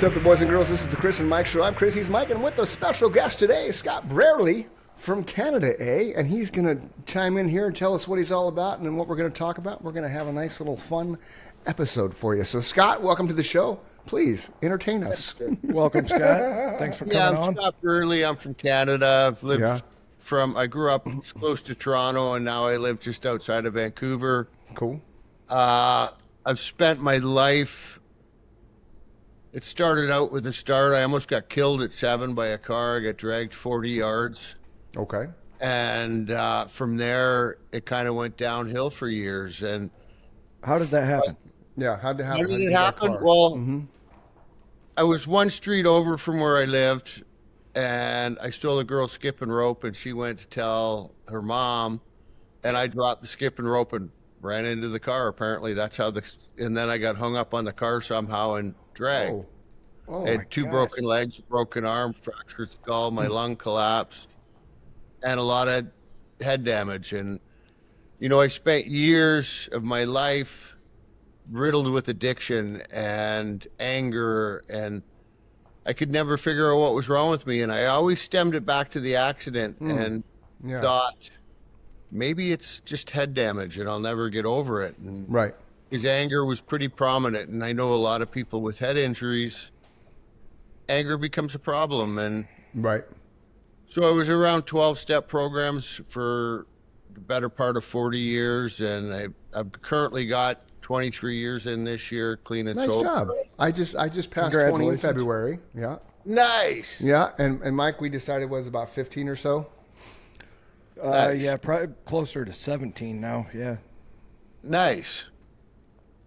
What's up, the boys and girls? This is the Chris and Mike Show. I'm Chris, he's Mike, and with a special guest today, Scott Brierley from Canada, and he's going to chime in here and tell us what he's all about and what we're going to talk about. We're going to have a nice little fun episode for you. So, Scott, welcome to the show. Please, entertain us. Welcome, Scott. Thanks for coming on. I'm Scott Brierley. I'm from Canada. I grew up close to Toronto, and now I live just outside of Vancouver. Cool. I've spent my life... It started out with a start. I almost got killed at 7 by a car. I got dragged 40 yards. Okay. And from there, it kind of went downhill for years. And how did that happen? How did it happen? Well, I was one street over from where I lived, and I stole a girl skipping rope, and she went to tell her mom, and I dropped the skipping rope and ran into the car. Apparently, that's how and then I got hung up on the car somehow and dragged. Oh I had two broken legs, broken arm, fractured skull, my lung collapsed, and a lot of head damage. And, you know, I spent years of my life riddled with addiction and anger, and I could never figure out what was wrong with me. And I always stemmed it back to the accident and thought, maybe it's just head damage and I'll never get over it. And right. His anger was pretty prominent, and I know a lot of people with head injuries, anger becomes a problem. And right. So I was around 12-step programs for the better part of 40 years, and I've currently got 23 years in this year, clean and sober. Nice job. I just passed 20 in February. Yeah. Nice. Yeah, and Mike, we decided was about 15 or so. Nice. Yeah, probably closer to 17 now. Yeah. Nice.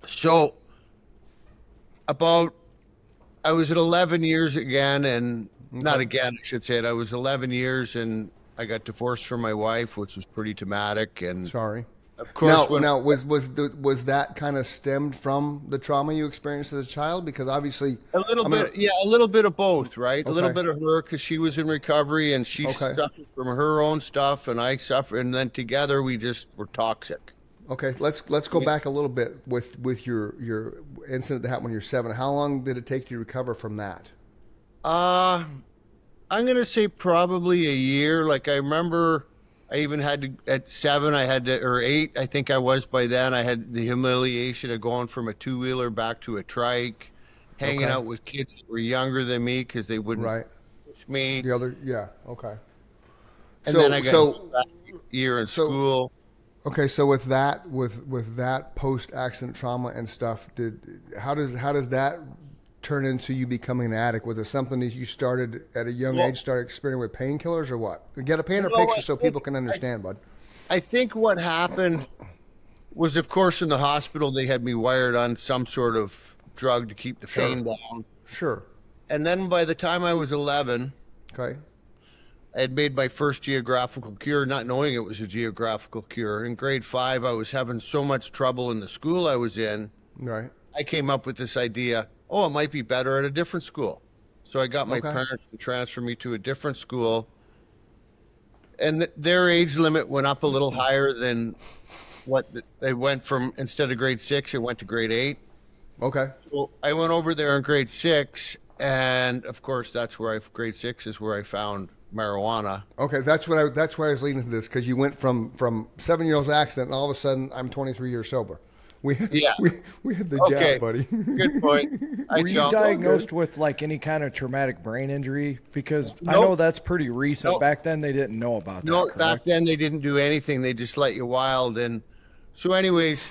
So I was at 11 years again, and not again, I should say it. I was 11 years, and I got divorced from my wife, which was pretty traumatic. And sorry. Of course. Now, was that kind of stemmed from the trauma you experienced as a child? Because obviously a little bit of both, right? Okay. A little bit of her, because she was in recovery and she suffered from her own stuff, and I suffered, and then together we just were toxic. Okay, let's go back a little bit with your incident that happened when you were 7. How long did it take you to recover from that? I'm gonna say probably a year. Like, I remember I even had to, at 7, or 8, I think I was by then, I had the humiliation of going from a 2-wheeler back to a trike, hanging out with kids that were younger than me because they wouldn't push me. The other, okay. And then I got back a year in school. Okay, so with that post-accident trauma and stuff, how does that turn into you becoming an addict? Was it something that you started at a young age, started experimenting with painkillers, or what? Get a paint or picture so people can understand, bud. I think what happened was, of course, in the hospital they had me wired on some sort of drug to keep the pain down. Sure. And then by the time I was 11, I had made my first geographical cure, not knowing it was a geographical cure. In grade 5, I was having so much trouble in the school I was in. Right. I came up with this idea, it might be better at a different school. So I got my parents to transfer me to a different school. And their age limit went up a little higher than what they went from. Instead of grade 6, it went to grade 8. Okay. So I went over there in grade 6, and of course, grade 6 is where I found marijuana. Okay, that's why I was leading to this, because you went from 7-year-old accident, and all of a sudden I'm 23 years sober. We had the jab, buddy. Good point. Were you diagnosed with like any kind of traumatic brain injury? Because I know that's pretty recent. Back then they didn't know about that. No, back then they didn't do anything. They just let you wild. And so anyways,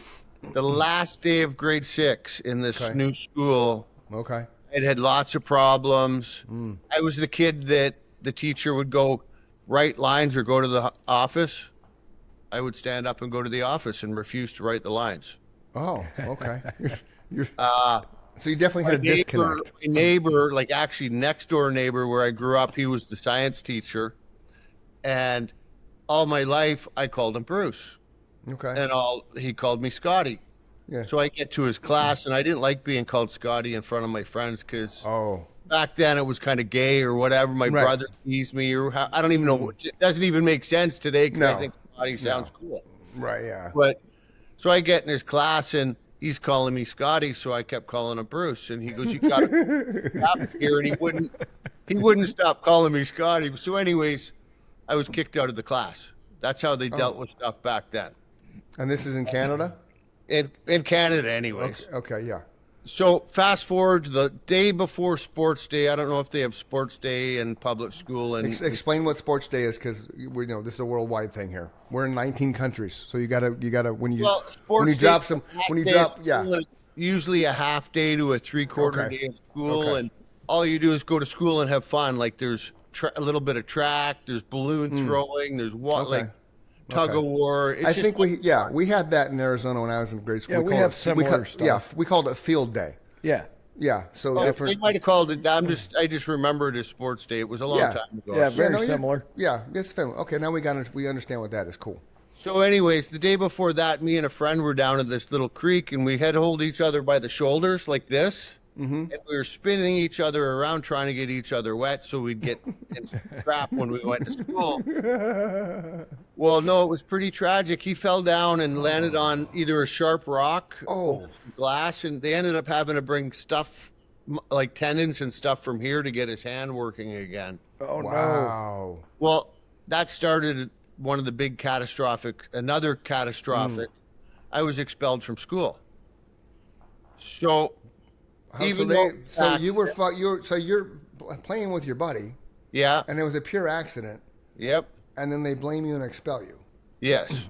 the last day of grade 6 in this new school, it had lots of problems. I was the kid that the teacher would go write lines or go to the office. I would stand up and go to the office and refuse to write the lines. Oh, okay. So you definitely had a disconnect. My neighbor, like actually next door neighbor where I grew up, he was the science teacher. And all my life I called him Bruce. Okay. And he called me Scotty. Yeah. So I get to his class, and I didn't like being called Scotty in front of my friends because back then it was kind of gay or whatever. My brother teased me, or I don't even know. It doesn't even make sense today because I think Scotty sounds cool. Right, yeah. But so I get in his class, and he's calling me Scotty, so I kept calling him Bruce. And he goes, "You got to stop here," and he wouldn't stop calling me Scotty. So, anyways, I was kicked out of the class. That's how they dealt with stuff back then. And this is in Canada? In Canada, anyways. Okay, yeah. So fast forward to the day before Sports Day. I don't know if they have Sports Day in public school. And Explain what Sports Day is, because we know this is a worldwide thing here. We're in 19 countries, so you gotta when you drop usually a half day to a 3/4 day of school, and all you do is go to school and have fun. Like there's a little bit of track, there's balloon throwing, there's like tug of war. It's I think we had that in Arizona when I was in grade school. Yeah, we have similar stuff. Yeah, we called it Field Day. Yeah. Yeah, so different. They might have called it. I just remember it as Sports Day. It was a long time ago. Yeah, very similar. Yeah, it's similar. Okay, now we understand what that is. Cool. So, anyways, the day before that, me and a friend were down at this little creek, and we had to hold each other by the shoulders like this. And we were spinning each other around trying to get each other wet so we'd get in crap when we went to school. Well, no, it was pretty tragic. He fell down and landed on either a sharp rock or glass, and they ended up having to bring stuff like tendons and stuff from here to get his hand working again. Oh, wow. no. Well, that started one of the big another catastrophic. I was expelled from school. So... you're playing with your buddy. Yeah. And it was a pure accident. Yep. And then they blame you and expel you. Yes.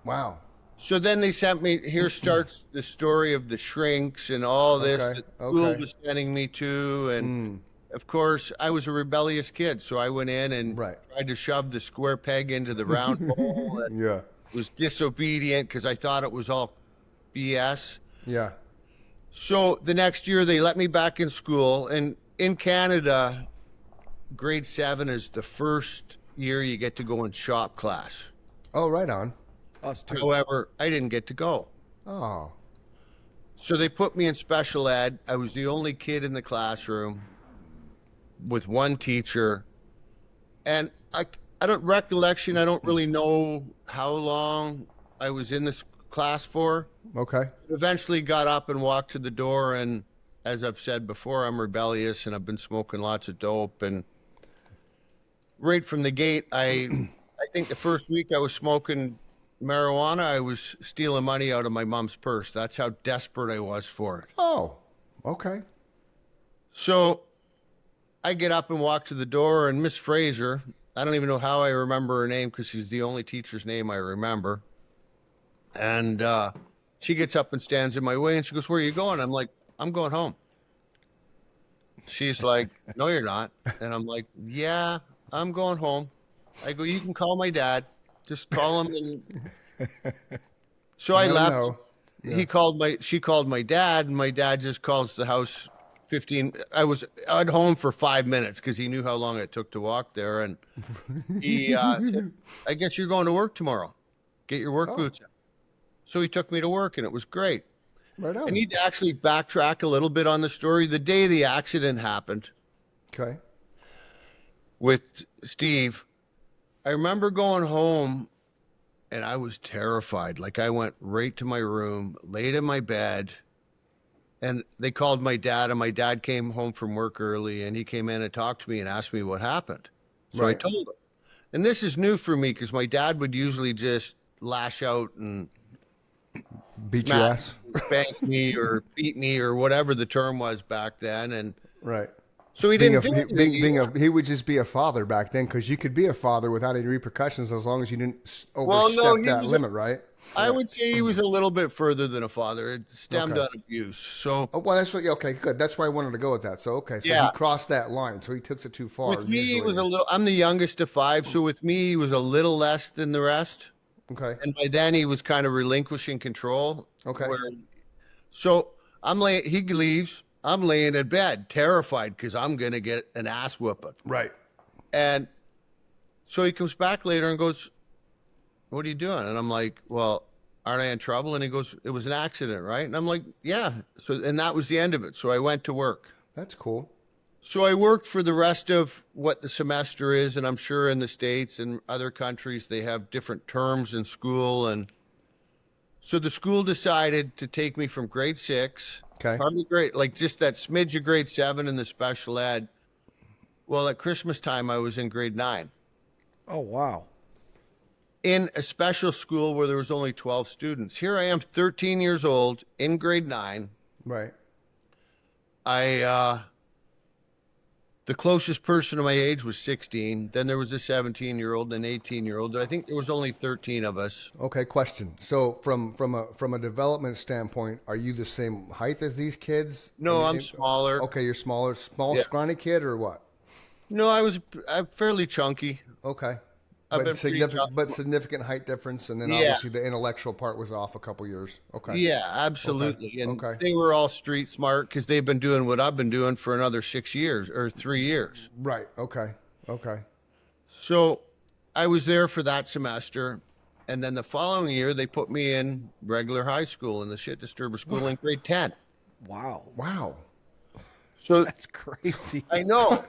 Wow. So then they sent me, here starts the story of the shrinks and all this that school was sending me to. And of course, I was a rebellious kid. So I went in and tried to shove the square peg into the round hole. And was disobedient because I thought it was all BS. Yeah. So the next year they let me back in school, and in Canada, grade 7 is the first year you get to go in shop class. Oh, right on. Us too. However, I didn't get to go. Oh. So they put me in special ed. I was the only kid in the classroom with one teacher. And I don't really know how long I was in this class for. Okay. Eventually got up and walked to the door, and as I've said before, I'm rebellious and I've been smoking lots of dope, and right from the gate I think the first week I was smoking marijuana, I was stealing money out of my mom's purse. That's how desperate I was for it. Oh, okay. So I get up and walk to the door, and Miss Fraser, I don't even know how I remember her name because she's the only teacher's name I remember. And she gets up and stands in my way, and she goes, "Where are you going?" I'm like, "I'm going home." She's like, "No, you're not." And I'm like, "Yeah, I'm going home." I go, "You can call my dad. Just call him." And so I left. Yeah. She called my dad, and my dad just calls the house 15. I was at home for 5 minutes because he knew how long it took to walk there. And he said, "I guess you're going to work tomorrow. Get your work boots on." So he took me to work, and it was great. Right on. I need to actually backtrack a little bit on the story. The day the accident happened with Steve, I remember going home, and I was terrified. Like, I went right to my room, laid in my bed, and they called my dad, and my dad came home from work early, and he came in and talked to me and asked me what happened. So I told him. And this is new for me because my dad would usually just lash out and beat your ass, spank me or beat me or whatever the term was back then. And so he didn't he would just be a father back then, because you could be a father without any repercussions as long as you didn't overstep that limit, right? I would say he was a little bit further than a father. It stemmed on abuse. So that's what. Okay, good. That's why I wanted to go with that. So so he crossed that line. So he took it too far. With me, he was a little. I'm the youngest of 5, so with me, he was a little less than the rest. Okay. And by then he was kind of relinquishing control. Okay. So he leaves. I'm laying in bed, terrified because I'm going to get an ass whooping. Right. And so he comes back later and goes, "What are you doing?" And I'm like, "Well, aren't I in trouble?" And he goes, "It was an accident, right?" And I'm like, "Yeah." So, and that was the end of it. So I went to work. That's cool. So I worked for the rest of what the semester is, and I'm sure in the States and other countries they have different terms in school. And So the school decided to take me from grade 6, Okay. part of grade, like just that smidge of grade 7 in the special ed. Well, at Christmas time, I was in grade 9 Oh, wow. in a special school where there was only 12 students. Here I am, 13 years old, in grade 9. Right. The closest person to my age was 16. Then there was a 17-year-old and an 18-year-old. I think there was only 13 of us. Okay. Question. So from a development standpoint, are you the same height as these kids? No, I'm smaller. Okay, you're smaller, Yeah. scrawny kid, or what? No, I'm fairly chunky. Okay. I've been But pretty significant height difference, and then Yeah. obviously the intellectual part was off a couple years. Okay. Yeah, absolutely. Okay. And Okay. they were all street smart because they've been doing what I've been doing for another 6 years or 3 years. Right. Okay. Okay. So I was there for that semester. And then the following year, they put me in regular high school in the shit disturber school in grade 10. Wow. Wow. So That's crazy. I know.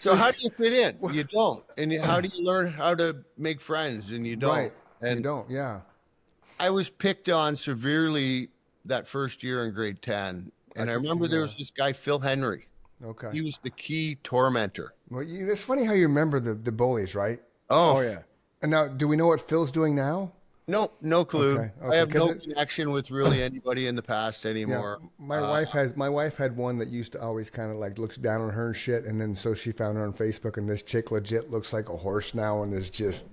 So how do you fit in? You don't. And how do you learn how to make friends? And you don't. Right. And you don't. Yeah. I was picked on severely that first year in grade 10. And I could see remember there that. was this guy, Phil Henry. Okay. He was the key tormentor. Well, it's funny how you remember the bullies, right? Oh, yeah. And now, do we know what Phil's doing now? No clue. Okay, I have 'cause no connection with really anybody in the past anymore. My wife had one that used to always kind of like looks down on her and shit, and then so she found her on Facebook, and this chick legit looks like a horse now, and is just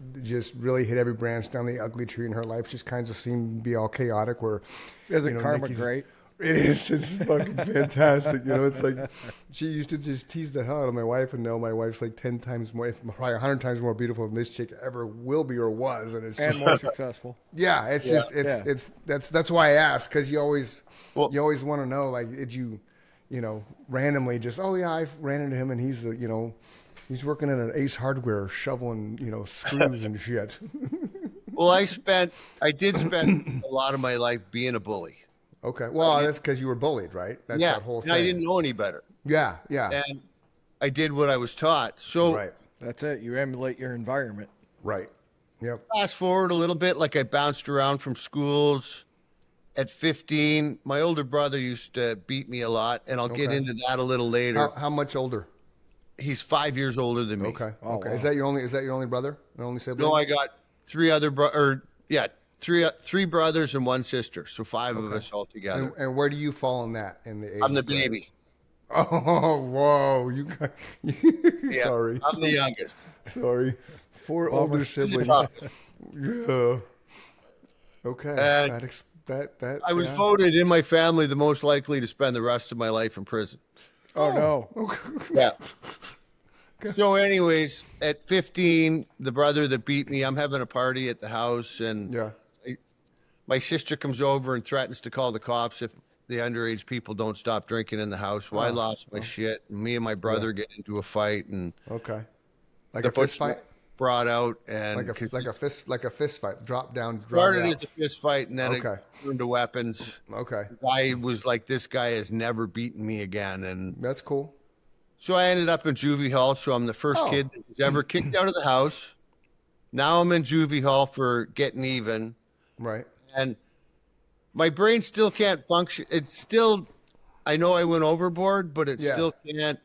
really hit every branch down the ugly tree in her life. Just kinds of seem to be all chaotic. Where Isn't karma Nikki's- great? It is. It's fucking fantastic. It's like she used to just tease the hell out of my wife, and now my wife's like 10 times more, probably 100 times more beautiful than this chick ever will be or was, and it's And just, more successful. yeah, it's just that's why I ask, because you always want to know, like, did you randomly just, oh yeah, I ran into him and he's he's working at an Ace Hardware shoveling screws and shit. Well, I did spend a lot of my life being a bully. Okay, well that's because you were bullied, right? That's Yeah, that whole thing. and I didn't know any better. Yeah, And I did what I was taught. So right, That's it. You emulate your environment. right, yep. fast forward a little bit, like I bounced around from schools. At 15, my older brother used to beat me a lot, and I'll get Okay. into that a little later. How much olher? He's 5 years older than me. Okay, Oh, okay. wow. Is that your only brother? Your only sibling? No, I got three brothers and one sister, so 5 of us all together. And where do you fall in that in the age? I'm the bracket? baby. Oh, whoa! You got, Yeah, sorry, I'm the youngest. sorry. 4 older siblings. Yeah. Okay. And that I was yeah. voted in my family the most likely to spend the rest of my life in prison. Oh, no. Yeah. So, anyways, at 15, the brother that beat me, I'm having a party at the house, and Yeah. my sister comes over and threatens to call the cops if the underage people don't stop drinking in the house. Well, I lost my shit, and me and my brother get into a fight, and Okay. Like the a fist fight. brought out, and Like a fist fight. Drop down. Drop started out. as a fist fight, and then Okay. it turned to weapons. Okay. I was like, this guy has never beaten me again, and That's cool. so I ended up in juvie hall. So I'm the first Oh. kid that was ever kicked out of the house. Now I'm in juvie hall for getting even, Right. and my brain still can't function. It's still, I know I went overboard, but it Yeah. still can't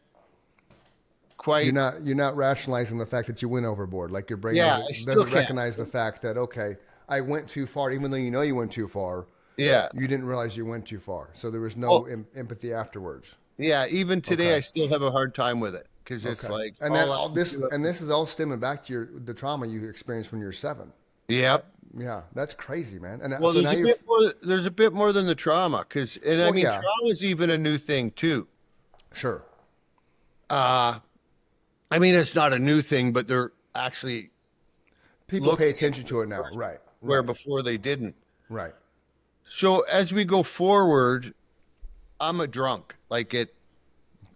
quite. You're not rationalizing the fact that you went overboard. Like your brain Yeah, I doesn't still can't. recognize the fact that, okay, I went too far, even though you know you went too far. Yeah, You didn't realize you went too far. So there was no Oh. empathy afterwards. yeah. Even today, Okay. I still have a hard time with it because it's Okay. like, and then all I all can this do- and this is all stemming back to the trauma you experienced when you were 7. Yep. Yeah, that's crazy, man. And Well, so there's now a you're bit more. There's a bit more than the trauma, because, and I Well, mean, yeah. trauma is even a new thing too. sure. I mean, it's not a new thing, but they're actually People Look- pay attention to it now. Right. where before they didn't. Right. So as we go forward, I'm a drunk. Like it,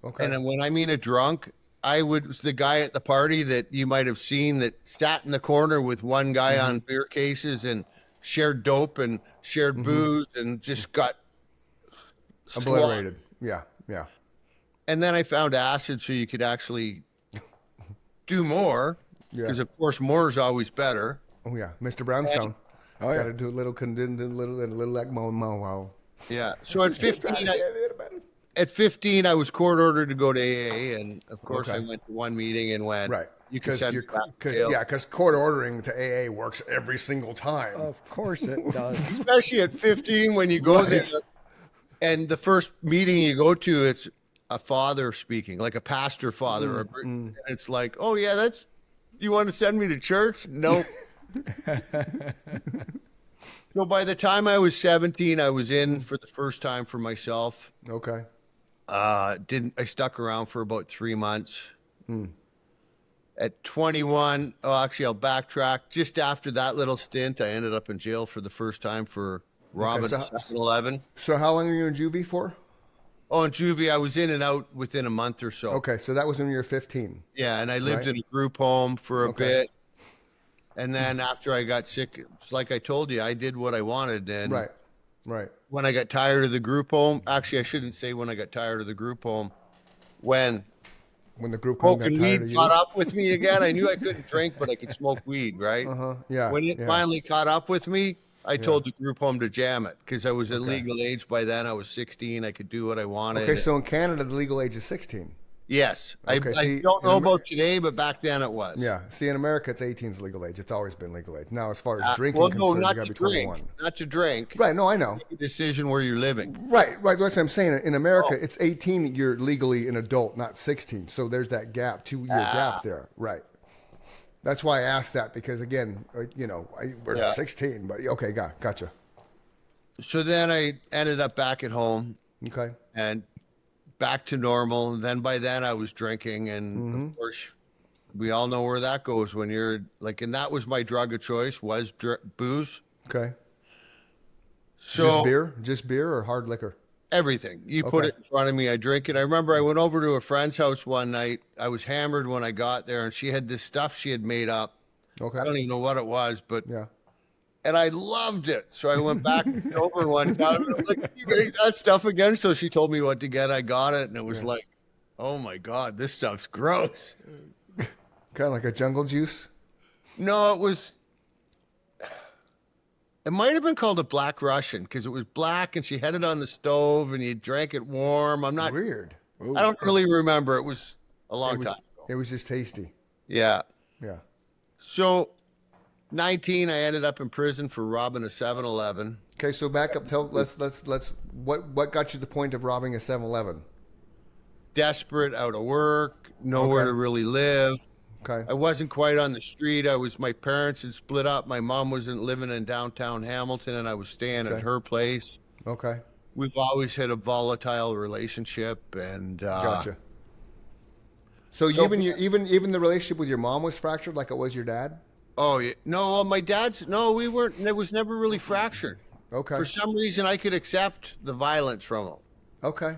Okay. and then when I mean a drunk, was the guy at the party that you might have seen that sat in the corner with one guy on beer cases and shared dope and shared booze and just got slaughtered. Obliterated. Yeah. Yeah. And then I found acid so you could actually do more, Yeah. because of course more is always better. Oh yeah, Mr. Brownstone. Oh, yeah. Got to do a little condensed, a little like wow. Yeah. So at 15, at 15, I was court ordered to go to AA, and of course I went to one meeting and went, Right. You can send me back to jail. Yeah, because court ordering to AA works every single time. Of course it does. Especially at 15 when you go there, and the first meeting you go to, it's a father speaking, like a pastor father. And it's like, oh yeah, you want to send me to church? Nope. So by the time I was 17, I was in for the first time for myself. Okay. I stuck around for about 3 months. At 21, actually I'll backtrack. Just after that little stint, I ended up in jail for the first time for robbing a 7-Eleven. So how long were you in juvie for? Oh, in juvie, I was in and out within a month or so. Okay, so that was when you were 15. Yeah, and I lived in a group home for a bit. And then after I got sick, like I told you, I did what I wanted. And right. when I got tired of the group home, actually I shouldn't say when I got tired of the group home, when the group home got smoking tired of weed you. caught up with me again. I knew I couldn't drink, but I could smoke weed, right? Yeah. When it finally caught up with me, I told the group home to jam it because I was at legal age by then. I was 16. I could do what I wanted. Okay, so in Canada, the legal age is 16. Yes. Okay, I don't know about today, but back then it was. Yeah. See, in America, it's 18 is legal age. It's always been legal age. Now, as far as drinking well, concerned, not you got to be 21. Not to drink. Right. No, I know. Make a decision where you're living. Right. That's what I'm saying. In America, it's 18. You're legally an adult, not 16. So there's that gap, 2-year gap there. Right. That's why I asked that because, again, we're 16. But okay, gotcha. So then I ended up back at home. Okay. And back to normal. And then by then I was drinking. And of course, we all know where that goes when you're like, and that was my drug of choice was booze. Okay. So just beer or hard liquor? Everything. You put it in front of me, I drink it. I remember I went over to a friend's house one night. I was hammered when I got there and she had this stuff she had made up. Okay. I don't even know what it was, but and I loved it. So I went back over one time and I'm like, you make that stuff again? So she told me what to get. I got it. And it was like, oh my God, this stuff's gross. Kind of like a jungle juice? No, it might have been called a Black Russian because it was black and she had it on the stove and you drank it warm. I'm not weird. I don't really remember. It was a long time ago. It was just tasty. Yeah. Yeah. So 19, I ended up in prison for robbing a 7-Eleven. Okay, so back up. Let's what got you to the point of robbing a 7-Eleven? Desperate, out of work, nowhere to really live. Okay. I wasn't quite on the street. My parents had split up. My mom wasn't living in downtown Hamilton, and I was staying at her place. Okay. We've always had a volatile relationship, and gotcha. So even the relationship with your mom was fractured, like it was your dad. Oh yeah, no, my dad's no. We weren't. It was never really fractured. Okay. For some reason, I could accept the violence from him. Okay.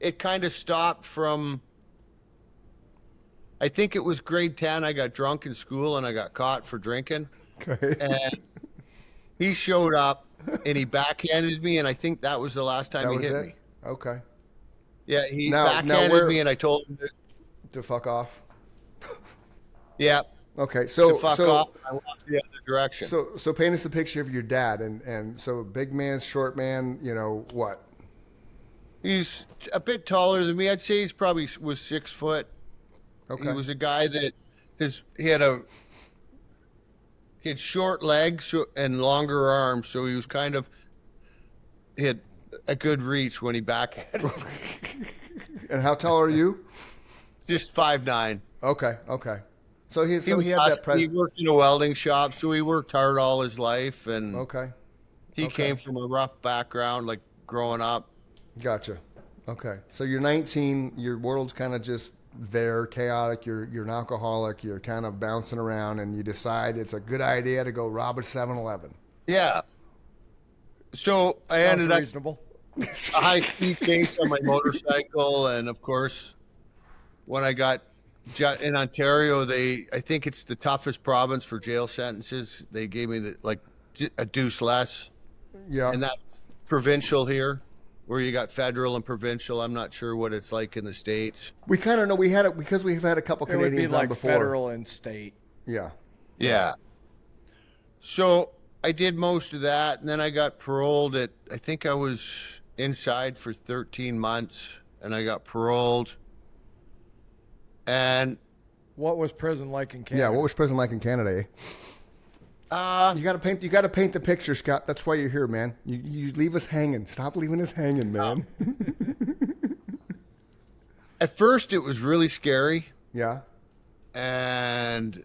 It kind of stopped from. I think it was grade 10. I got drunk in school and I got caught for drinking. Okay. And he showed up and he backhanded me, and I think that was the last time he hit me. Okay. Yeah, he backhanded me, and I told him to fuck off. Yeah. Okay, so to fuck off, I walked the other direction. So paint us a picture of your dad, and so big man, short man, what? He's a bit taller than me. I'd say he's probably was 6 foot. Okay. He was a guy that he had short legs and longer arms, so he was he had a good reach when he backhanded. And how tall are you? Just 5'9". Okay. So he had that presence. He worked in a welding shop, so he worked hard all his life, and he came from a rough background, like growing up. Gotcha. Okay. So you're 19. Your world's kind of just there, chaotic. You're an alcoholic. You're kind of bouncing around, and you decide it's a good idea to go rob a 7-Eleven. Yeah. So I ended up reasonable. A high-speed chase on my motorcycle, and of course, when I got in Ontario, I think it's the toughest province for jail sentences. They gave me a deuce less. Yeah. And that provincial here, where you got federal and provincial. I'm not sure what it's like in the States. We kind of know. We had it because we've had a couple Canadians on before. It would be like federal and state. Yeah. Yeah. So I did most of that, and then I got paroled I think I was inside for 13 months, and I got paroled. And what was prison like in Canada? Yeah, what was prison like in Canada? You gotta paint the picture, Scott. That's why you're here, man. You leave us hanging. Stop leaving us hanging, man. At first, it was really scary. Yeah. And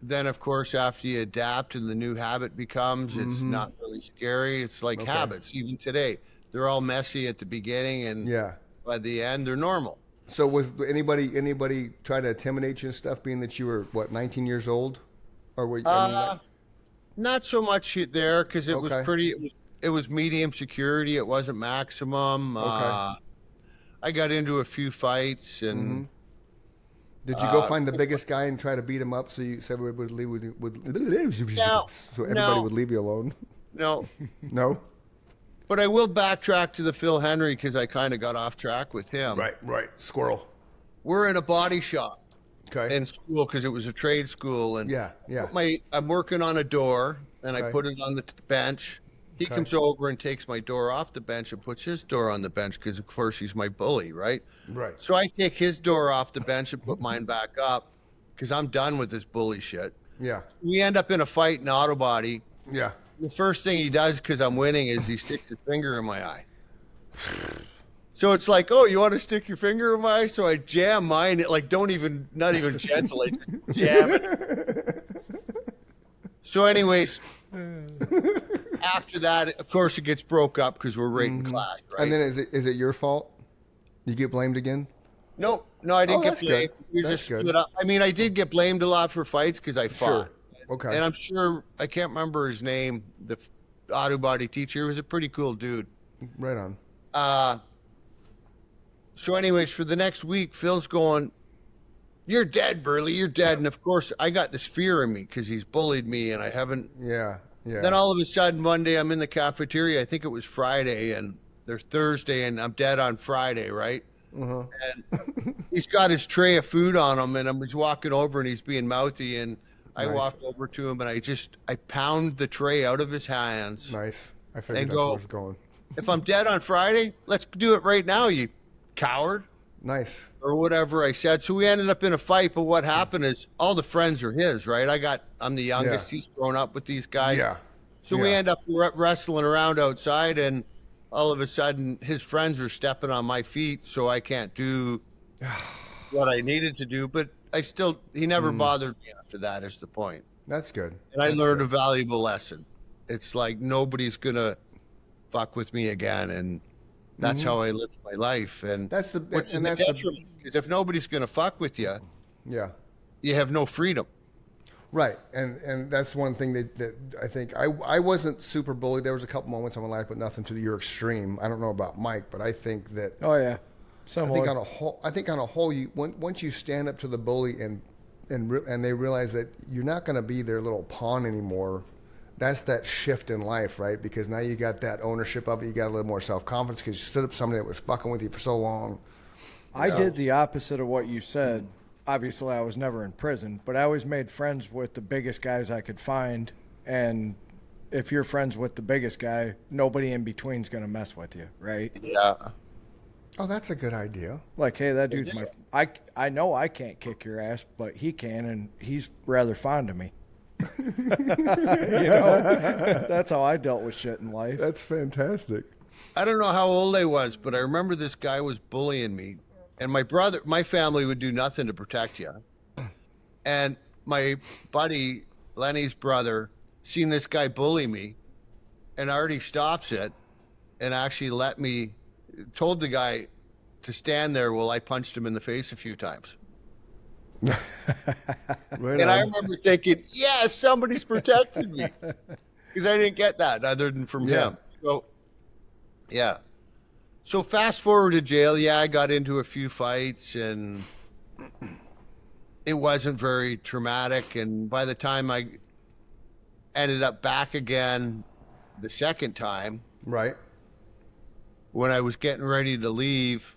then, of course, after you adapt and the new habit becomes, it's not really scary. It's like habits. Even today, they're all messy at the beginning, and by the end, they're normal. So was anybody try to intimidate you and stuff, being that you were, 19 years old? Or were you, not so much there, because it was it was medium security. It wasn't maximum. I got into a few fights, and did you go find the biggest guy and try to beat him up so everybody would leave you alone? No. No? But I will backtrack to the Phil Henry, because I kind of got off track with him. Right. Squirrel. We're in a body shop in school, because it was a trade school. And I'm working on a door, and I put it on the bench. He comes over and takes my door off the bench and puts his door on the bench, because, of course, he's my bully, right? Right. So I take his door off the bench and put mine back up, because I'm done with this bully shit. Yeah. We end up in a fight in auto body. Yeah. The first thing he does, because I'm winning, is he sticks his finger in my eye. So it's like, oh, you want to stick your finger in my eye? So I jam mine, not even gentle, I jam it. So anyways, after that, of course, it gets broke up, because we're right in class, right? And then is it your fault? You get blamed again? No, I didn't get blamed. We That's just split up. I mean, I did get blamed a lot for fights, because I fought. Okay. And I'm sure, I can't remember his name, the auto body teacher. He was a pretty cool dude. Right on. So anyways, for the next week, Phil's going, "You're dead, Burley, you're dead." And of course, I got this fear in me, because he's bullied me, and I haven't. Yeah. Then all of a sudden, one day, I'm in the cafeteria. I think it was Friday, and there's Thursday, and I'm dead on Friday, right? And he's got his tray of food on him, and he's walking over, and he's being mouthy, and I walk over to him, and I pound the tray out of his hands. Nice. I figured that's where it was going. If I'm dead on Friday, let's do it right now, you coward. Nice. Or whatever I said. So we ended up in a fight, but what happened is all the friends are his, right? I'm the youngest. He's grown up with these guys. Yeah. So we end up wrestling around outside, and all of a sudden his friends are stepping on my feet, so I can't do what I needed to do. But he never bothered me after that, is the point. That's good. And I learned a valuable lesson. It's like, nobody's going to fuck with me again. And that's how I lived my life. And that's the detriment. Because if nobody's going to fuck with you, you have no freedom. Right. And that's one thing that I think I wasn't super bullied. There was a couple moments in my life, but nothing to your extreme. I don't know about Mike, but I think that. Oh yeah. I think on a whole, once you stand up to the bully and they realize that you're not going to be their little pawn anymore, that's that shift in life, right? Because now you got that ownership of it. You got a little more self-confidence because you stood up to somebody that was fucking with you for so long. I did the opposite of what you said. Obviously, I was never in prison, but I always made friends with the biggest guys I could find. And if you're friends with the biggest guy, nobody in between's going to mess with you, right? Yeah. Oh, that's a good idea. Like, hey, that dude's I know I can't kick your ass, but he can, and he's rather fond of me. That's how I dealt with shit in life. That's fantastic. I don't know how old I was, but I remember this guy was bullying me, and my family would do nothing to protect you. And my buddy, Lenny's brother, seen this guy bully me, and already stops it, and actually told the guy to stand there while I punched him in the face a few times. Right and I remember thinking, yeah, somebody's protecting me, because I didn't get that other than from him. So, yeah. So fast forward to jail. Yeah, I got into a few fights, and it wasn't very traumatic. And by the time I ended up back again the second time, right, when I was getting ready to leave,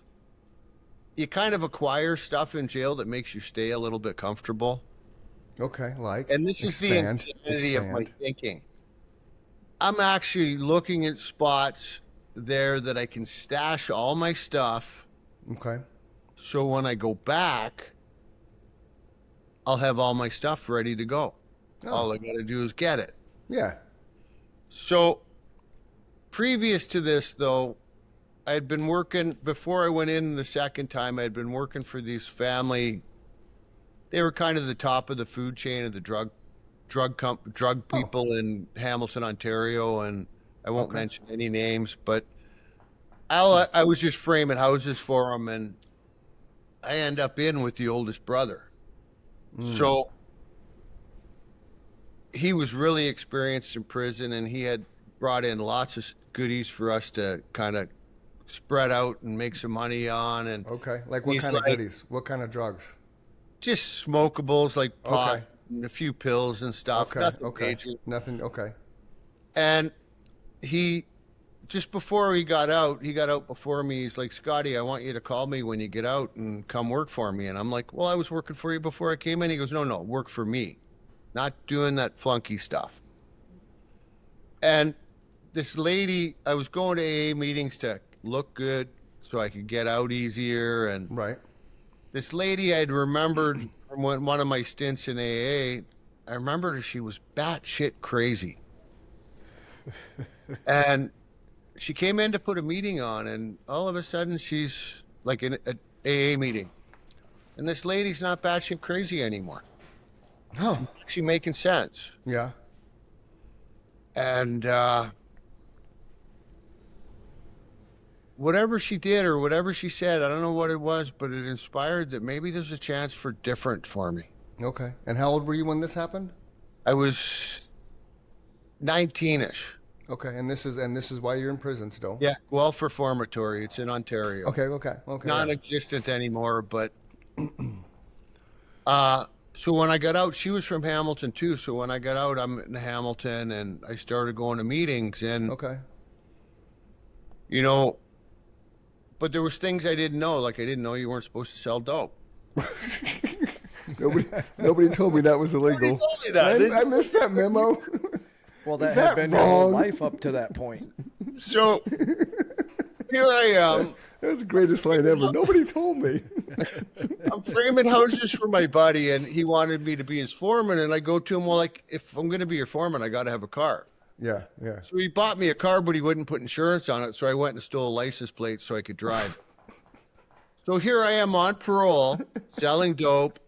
you kind of acquire stuff in jail that makes you stay a little bit comfortable. Okay, and this is the insanity of my thinking. I'm actually looking at spots there that I can stash all my stuff. Okay. So when I go back, I'll have all my stuff ready to go. Oh. All I got to do is get it. Yeah. So previous to this, though, I had been working, before I went in the second time, I had been working for these family. They were kind of the top of the food chain of the drug people in Hamilton, Ontario, and I won't mention any names, but I was just framing houses for them, and I end up in with the oldest brother. So he was really experienced in prison, and he had brought in lots of goodies for us to kind of spread out and make some money on. And Okay. Like what kind of goodies? What kind of drugs? just smokables like pot Okay. and a few pills and stuff. Okay. Nothing Okay. major. Nothing. Okay. And he, just before he got out before me. He's like, Scotty, I want you to call me when you get out and come work for me. And I'm like, well, I was working for you before I came in. He goes, no, work for me. Not doing that flunky stuff. And this lady, I was going to AA meetings to look good so I could get out easier. And Right. this lady I'd remembered from one of my stints in AA, I remembered her, she was batshit crazy. And she came in to put a meeting on, and all of a sudden she's like in an AA meeting. And this lady's not batshit crazy anymore. Oh. She's making sense. Yeah. And whatever she did or whatever she said, I don't know what it was, but it inspired that maybe there's a chance for different for me. Okay. And how old were you when this happened? I was 19-ish. Okay. And this is why you're in prison still. Yeah, Guelph Reformatory. It's in Ontario. Okay. Non-existent anymore, but so when I got out, she was from Hamilton too. So when I got out, I'm in Hamilton, and I started going to meetings, and Okay. you know, but there was things I didn't know, like I didn't know you weren't supposed to sell dope. Nobody told me that was illegal. Nobody told me that. I missed that memo. Well, that Is had that been your whole wrong? life up to that point. So here I am. That was the greatest line ever. Nobody told me. I'm framing houses for my buddy, and he wanted me to be his foreman. And I go to him, well, like, if I'm going to be your foreman, I got to have a car. Yeah. Yeah. So he bought me a car, but he wouldn't put insurance on it. So I went and stole a license plate so I could drive. So here I am on parole, selling dope.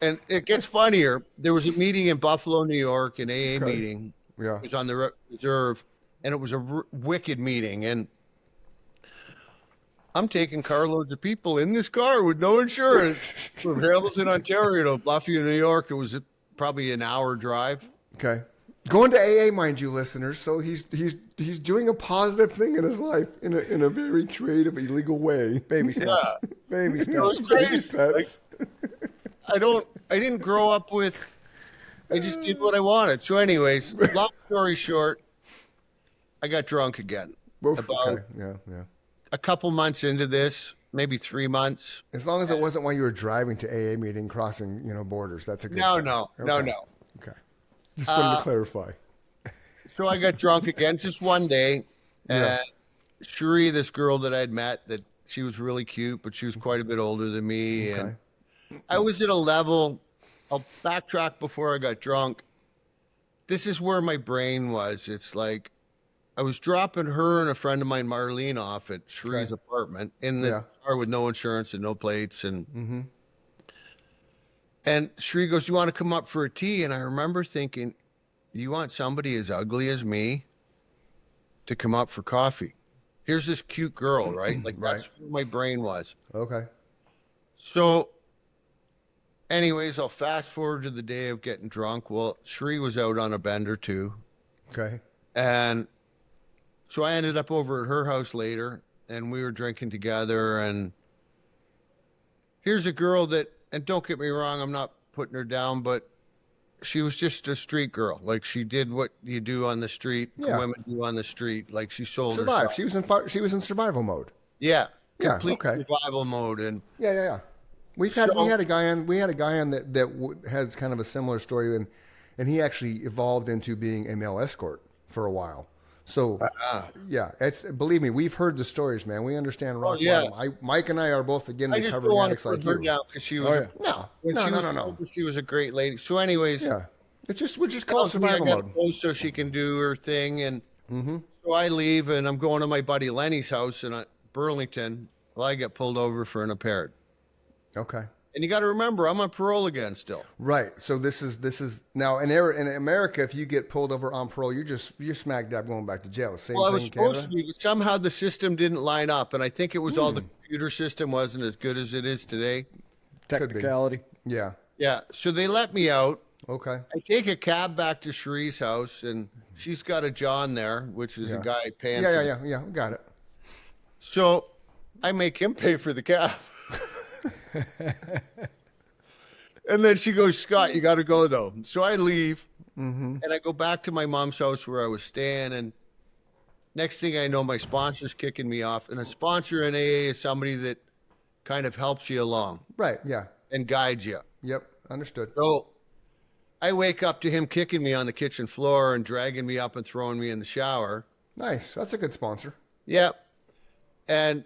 And it gets funnier. There was a meeting in Buffalo, New York, an AA meeting. Yeah. It was on the reserve, and it was a wicked meeting. And I'm taking carloads of people in this car with no insurance from Hamilton, Ontario to Buffalo, New York. It was probably an hour drive. Okay. Going to AA, mind you, listeners. So he's doing a positive thing in his life in a very creative, illegal way. Baby steps. Yeah. Baby It was steps. Baby crazy. steps. I didn't grow up with, I just did what I wanted. So anyways, long story short, I got drunk again. Oof, About okay. Yeah. a couple months into this, maybe 3 months. As long as it wasn't while you were driving to AA meeting, crossing, borders. That's a good thing. No. Okay. Just wanted to clarify. So I got drunk again just one day. And Yeah. Cherie, this girl that I'd met, that she was really cute, but she was quite a bit older than me. Okay. And I was at a level, I'll backtrack before I got drunk. This is where my brain was. It's like I was dropping her and a friend of mine, Marlene, off at Cherie's apartment in the car with no insurance and no plates. And and Cherie goes, you want to come up for a tea? And I remember thinking, you want somebody as ugly as me to come up for coffee? Here's this cute girl, right? Like that's where my brain was. Okay. So anyways, I'll fast forward to the day of getting drunk. Well, Cherie was out on a bender too. Okay. And so I ended up over at her house later, and we were drinking together. And here's a girl that, and don't get me wrong, I'm not putting her down, but she was just a street girl. Like she did what you do on the street, women do on the street. Like she sold Survive. herself. She was in survival mode. Yeah. Yeah, Complete okay. survival mode. And Yeah. We had a guy on that has kind of a similar story, and he actually evolved into being a male escort for a while. So, yeah, it's believe me, we've heard the stories, man. We understand rock bottom. Mike and I are both again I just recovering don't want to addicts like put her you. down because she was No. she was a great lady. So, anyways, Yeah, it's just we're just called tells me I survival got to mode. go so she can do her thing, and so I leave and I'm going to my buddy Lenny's house in Burlington. Well, I get pulled over for an impaired. Okay. And you got to remember, I'm on parole again still. Right. So this is now in America, if you get pulled over on parole, you're smack dab going back to jail. Same Well, I thing was in Canada. supposed to be, but somehow the system didn't line up, and I think it was all the computer system wasn't as good as it is today. Technicality. Yeah. Yeah. So they let me out. Okay. I take a cab back to Cherie's house, and she's got a John there, which is a guy paying. Yeah. Got it. So I make him pay for the cab. And then she goes, Scott, you got to go though. So I leave and I go back to my mom's house where I was staying. And next thing I know, my sponsor's kicking me off. And a sponsor in AA is somebody that kind of helps you along. Right. Yeah. And guides you. Yep. Understood. So I wake up to him kicking me on the kitchen floor and dragging me up and throwing me in the shower. Nice. That's a good sponsor. Yep. And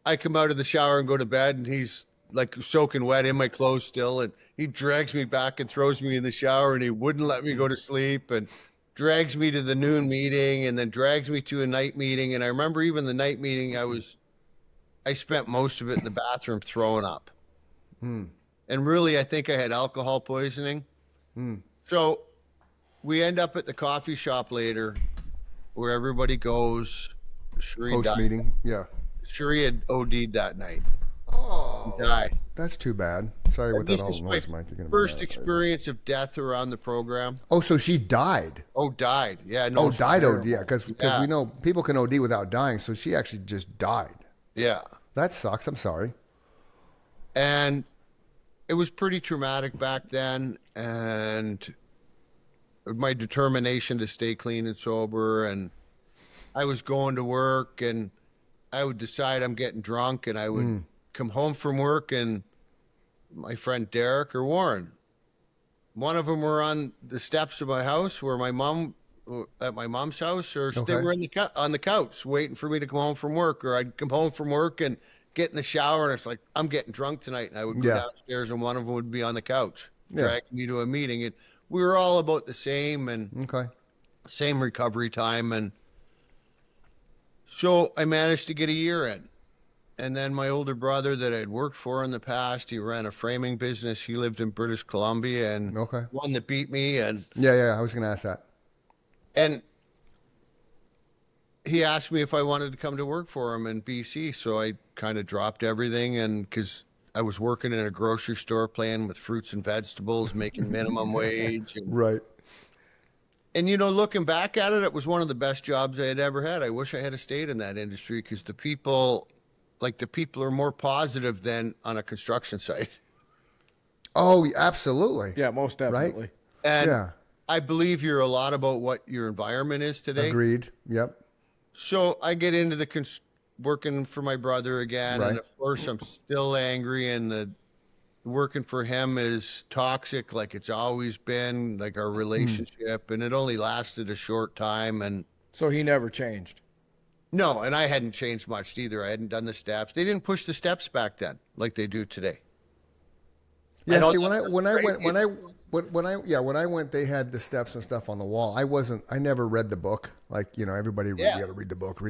I come out of the shower and go to bed, and he's like soaking wet in my clothes still. And he drags me back and throws me in the shower, and he wouldn't let me go to sleep, and drags me to the noon meeting, and then drags me to a night meeting. And I remember even the night meeting, I spent most of it in the bathroom throwing up. And really, I think I had alcohol poisoning. So we end up at the coffee shop later where everybody goes. Post meeting. Yeah. Cherie had OD'd that night. Oh. Died. That's too bad. Sorry with that This whole is my noise, Mike. You're gonna first be experience of death around the program. Oh, so she died. Oh, died. Yeah. No, Died. OD. Yeah, because Yeah. we know people can OD without dying. So she actually just died. Yeah. That sucks. I'm sorry. And it was pretty traumatic back then. And my determination to stay clean and sober. And I was going to work, and I would decide I'm getting drunk, and I would come home from work, and my friend Derek or Warren, one of them were on the steps of my house where at my mom's house, or they were on the couch waiting for me to come home from work, or I'd come home from work and get in the shower, and it's like, I'm getting drunk tonight. And I would go downstairs, and one of them would be on the couch dragging me to a meeting. And we were all about the same and same recovery time. And so I managed to get a year in. And then my older brother that I'd worked for in the past, he ran a framing business. He lived in British Columbia, and one that beat me. And I was going to ask that. And he asked me if I wanted to come to work for him in BC. So I kind of dropped everything, and because I was working in a grocery store playing with fruits and vegetables, making minimum wage. And, And, looking back at it, it was one of the best jobs I had ever had. I wish I had stayed in that industry, because the people are more positive than on a construction site. Oh, absolutely. Yeah, most definitely. Right? And I believe you're a lot about what your environment is today. Agreed. Yep. So I get into working for my brother again. And of course, I'm still angry, and the working for him is toxic, like it's always been, like our relationship, and it only lasted a short time. And so he never changed. No, and I hadn't changed much either. I hadn't done the steps. They didn't push the steps back then like they do today. Yeah, see, when I went, they had the steps and stuff on the wall. I never read the book. Like, everybody, you got to read the book.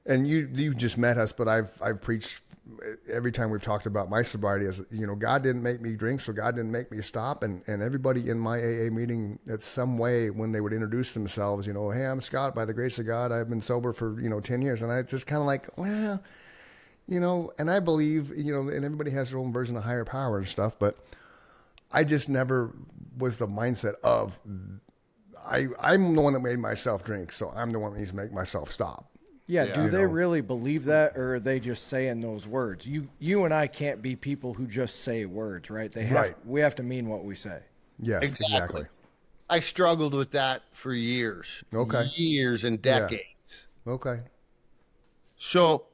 And you've just met us, but I've preached every time we've talked about my sobriety as, God didn't make me drink, so God didn't make me stop. And everybody in my AA meeting, at some way, when they would introduce themselves, hey, I'm Scott, by the grace of God, I've been sober for, 10 years. And I just kind of like, well, and I believe, and everybody has their own version of higher power and stuff, but I just never was the mindset of, I'm the one that made myself drink, so I'm the one that needs to make myself stop. Yeah, do they really believe that, or are they just saying those words? You and I can't be people who just say words, right? We have to mean what we say. Yes, exactly. I struggled with that for years. Years and decades. Yeah. Okay. So,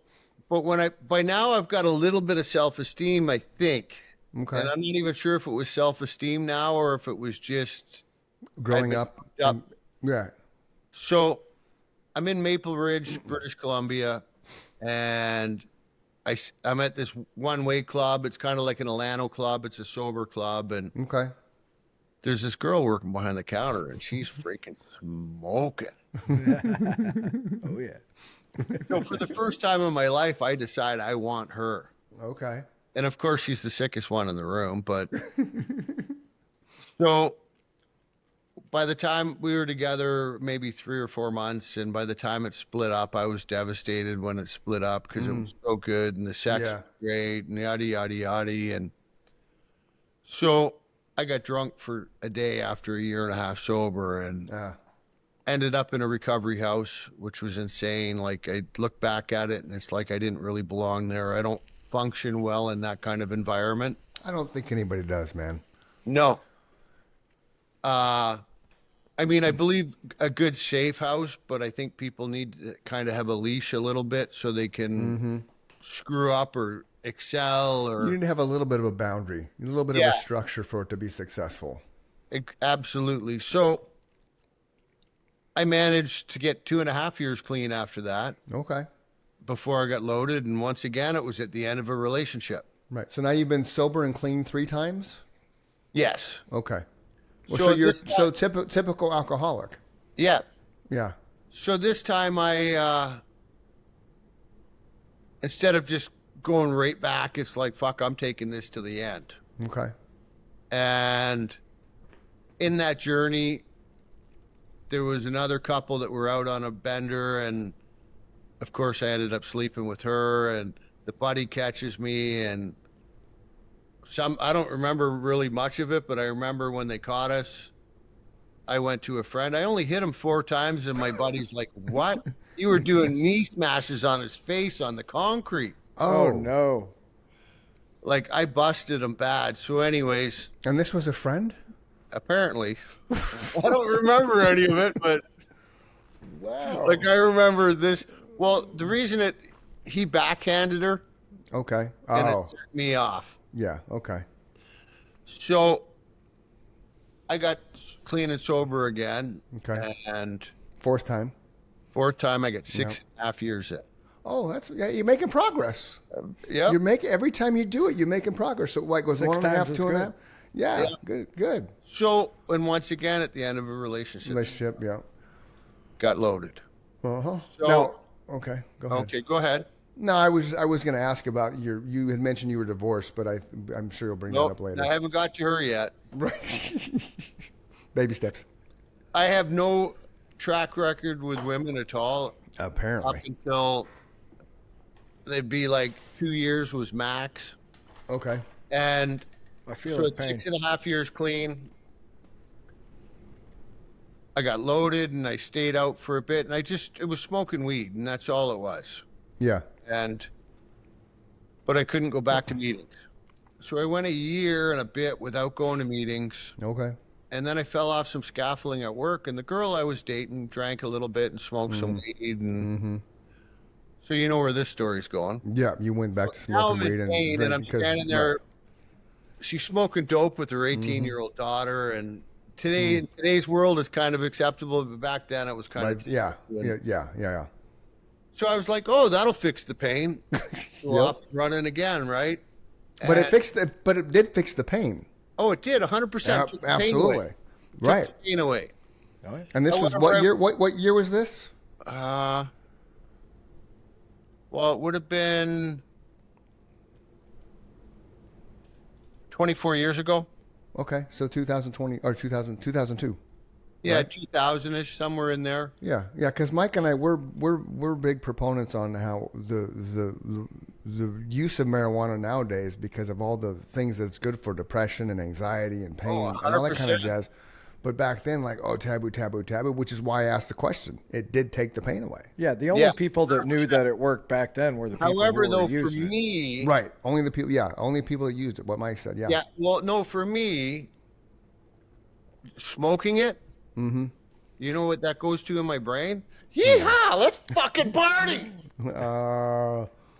but by now I've got a little bit of self-esteem, I think. Okay. And I'm not even sure if it was self-esteem now or if it was just growing up. So I'm in Maple Ridge, British Columbia, and I'm at this one-way club. It's kind of like an Alano club. It's a sober club, and Okay. there's this girl working behind the counter, and she's freaking smoking. Oh yeah. So for the first time in my life, I decide I want her. Okay. And of course, she's the sickest one in the room. But so by the time we were together, maybe 3 or 4 months, and by the time it split up, I was devastated when it split up because it was so good and the sex was great and yada, yada, yada. And so I got drunk for a day after a year and a half sober and ended up in a recovery house, which was insane. Like, I look back at it and it's like I didn't really belong there. I don't function well in that kind of environment. I don't think anybody does, man. No. I mean, I believe a good safe house, but I think people need to kind of have a leash a little bit so they can screw up or excel or... You need to have a little bit of a boundary, a little bit of a structure for it to be successful. Absolutely. So I managed to get 2.5 years clean after that. Okay. Before I got loaded. And once again, it was at the end of a relationship. Right. So now you've been sober and clean 3 times? Yes. Okay. Well, so you're typical alcoholic. Yeah. Yeah. So this time I, instead of just going right back, it's like, fuck, I'm taking this to the end. Okay. And in that journey, there was another couple that were out on a bender, and of course I ended up sleeping with her, and the buddy catches me, and I don't remember really much of it, but I remember when they caught us, I went to a friend. I only hit him 4 times, and my buddy's like, what? You were doing knee smashes on his face on the concrete. Oh no. Like, I busted him bad. So anyways. And this was a friend? Apparently. I don't remember any of it, but wow. like, I remember this. Well, the reason he backhanded her. Okay. And it set me off. Yeah. Okay. So I got clean and sober again. Okay. And 4th time. 4th time, I got 6.5 years in. Oh, you're making progress. Yeah. You're making, every time you do it, you're making progress. So like with 1.5, 2.5. Yeah. Good. So, and once again, at the end of a relationship. Yeah. Got loaded. Uh-huh. So, now, okay. Go ahead. Okay, go ahead. No, I was going to ask about you had mentioned you were divorced, but I'm sure you'll bring that up later. I haven't got to her yet. Right. Baby steps. I have no track record with women at all. Apparently. Up until they'd be like 2 years was max. Okay. And I feel so the it's pain. 6.5 years clean. I got loaded and I stayed out for a bit, and it was smoking weed, and that's all it was. Yeah. But I couldn't go back to meetings. So I went a year and a bit without going to meetings. Okay. And then I fell off some scaffolding at work, and the girl I was dating drank a little bit and smoked some weed. And so you know where this story's going. Yeah, you went back to Now I'm smoking weed in pain, and I'm standing there. Right. She's smoking dope with her 18-year-old daughter, and in today's world, it's kind of acceptable, but back then it was kind of Yeah. So I was like, "Oh, that'll fix the pain." Off running again, right? But it did fix the pain. Oh, it did 100%. Absolutely. Right. Took the pain away. Oh, yeah. And this was what year? What year was this? Well, it would have been 24 years ago. Okay, so 2020 or 2002. Yeah, right? 2000-ish, somewhere in there. Yeah. Because Mike and I we're big proponents on how the use of marijuana nowadays, because of all the things that it's good for, depression and anxiety and pain and all that kind of jazz. But back then, like, taboo, which is why I asked the question. It did take the pain away. Yeah, the only people that knew that it worked back then were the people However, who were though, for using me... it. Right. Only the people. Yeah. Only people that used it. What Mike said. Yeah. Yeah. Well, no, for me, smoking it, you know what that goes to in my brain? Yeehaw! Let's fucking party!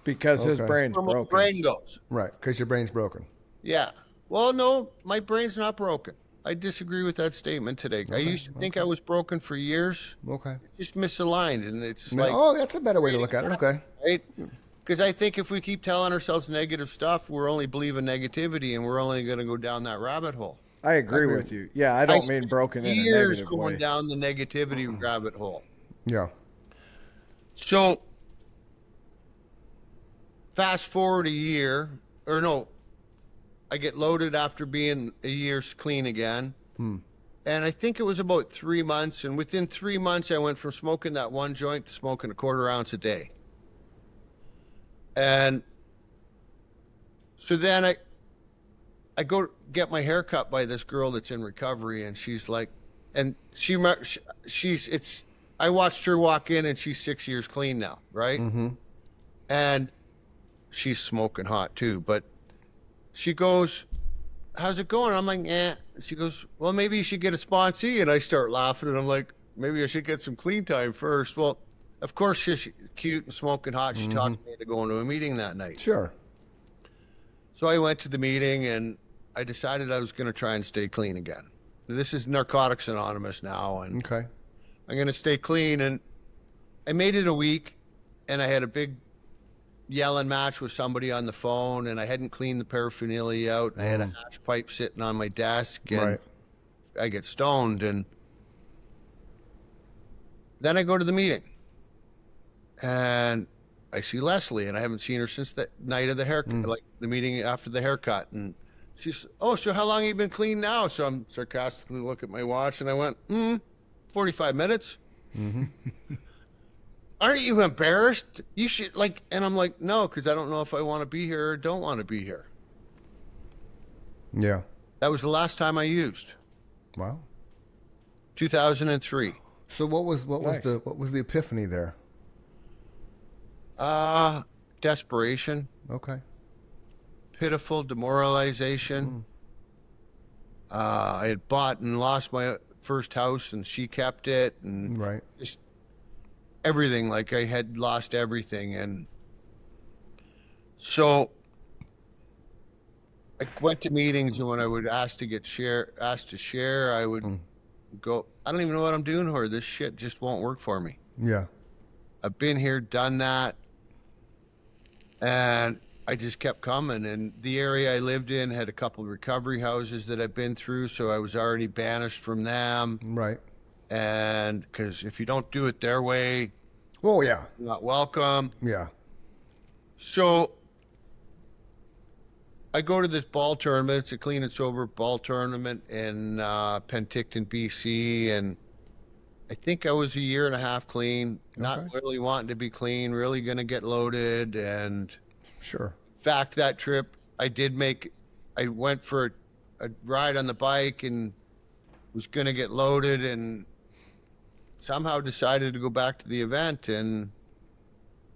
Because his brain's Where my broken. brain goes. Right. Because your brain's broken. Yeah. Well, no, my brain's not broken. I disagree with that statement today. I used to think I was broken for years. Okay. Just misaligned, and it's No, like, oh, that's a better way to look at it. Okay. right? Because I think if we keep telling ourselves negative stuff, we're only believing negativity, and we're only going to go down that rabbit hole. I agree with you. Yeah, I don't mean spent broken in a years negative going way. down the negativity rabbit hole. Yeah. So, fast forward a year, or no, I get loaded after being a year's clean again. And I think it was about 3 months. And within 3 months, I went from smoking that one joint to smoking a quarter ounce a day. And so then I go get my hair cut by this girl that's in recovery, and she's like, and I watched her walk in, and she's 6 years clean now, right? Mm-hmm. And she's smoking hot too, but she goes, how's it going? I'm like, eh. She goes, well, maybe you should get a sponsee. And I start laughing, and I'm like, maybe I should get some clean time first. Well, of course, she's cute and smoking hot. She talked me into going to a meeting that night. Sure. So I went to the meeting, and I decided I was going to try and stay clean again. This is Narcotics Anonymous now, and Okay. I'm going to stay clean. And I made it a week, and I had a big yelling match with somebody on the phone, and I hadn't cleaned the paraphernalia out. I had a hash pipe sitting on my desk, and Right. I get stoned, and then I go to the meeting, and I see Leslie, and I haven't seen her since the night of the haircut, like the meeting after the haircut. And she's, oh, so how long have you been clean now? So I'm sarcastically look at my watch, and I went, 45 minutes. Aren't you embarrassed? You should and I'm like, no, because I don't know if I want to be here or don't want to be here. Yeah. That was the last time I used. Wow. 2003. So what was Nice. the epiphany there? Desperation, Okay. pitiful demoralization. I had bought and lost my first house, and she kept it, and Right. just everything. Like I had lost everything, and so I went to meetings, and when I would asked to share, I would go, I don't even know what I'm doing here. This shit just won't work for me. Yeah. I've been here, done that, and I just kept coming. And the area I lived in had a couple of recovery houses that I've been through, so I was already banished from them. Right. And because if you don't do it their way, Oh yeah. you're not welcome. Yeah. So I go to this ball tournament. It's a clean and sober ball tournament in Penticton, BC, and I think I was a year and a half clean, not really wanting to be clean, really going to get loaded. And Sure. in fact, that trip I went for a ride on the bike and was going to get loaded, and somehow decided to go back to the event. And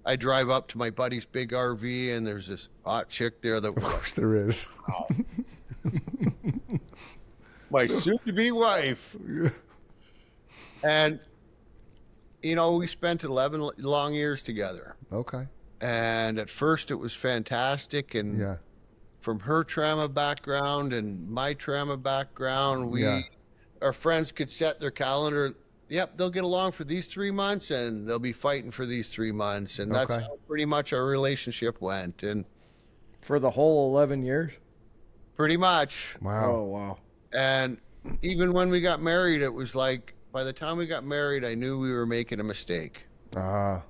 I drive up to my buddy's big RV, and there's this hot chick there that Of course there is. my soon-to-be wife. And, we spent 11 long years together. Okay. And at first it was fantastic. And Yeah. from her trauma background and my trauma background, our friends could set their calendar. Yep, they'll get along for these 3 months, and they'll be fighting for these 3 months. And that's how pretty much our relationship went. And For the whole 11 years? pretty much. Wow. Oh, wow. And even when we got married, it was like, by the time we got married, I knew we were making a mistake, Ah.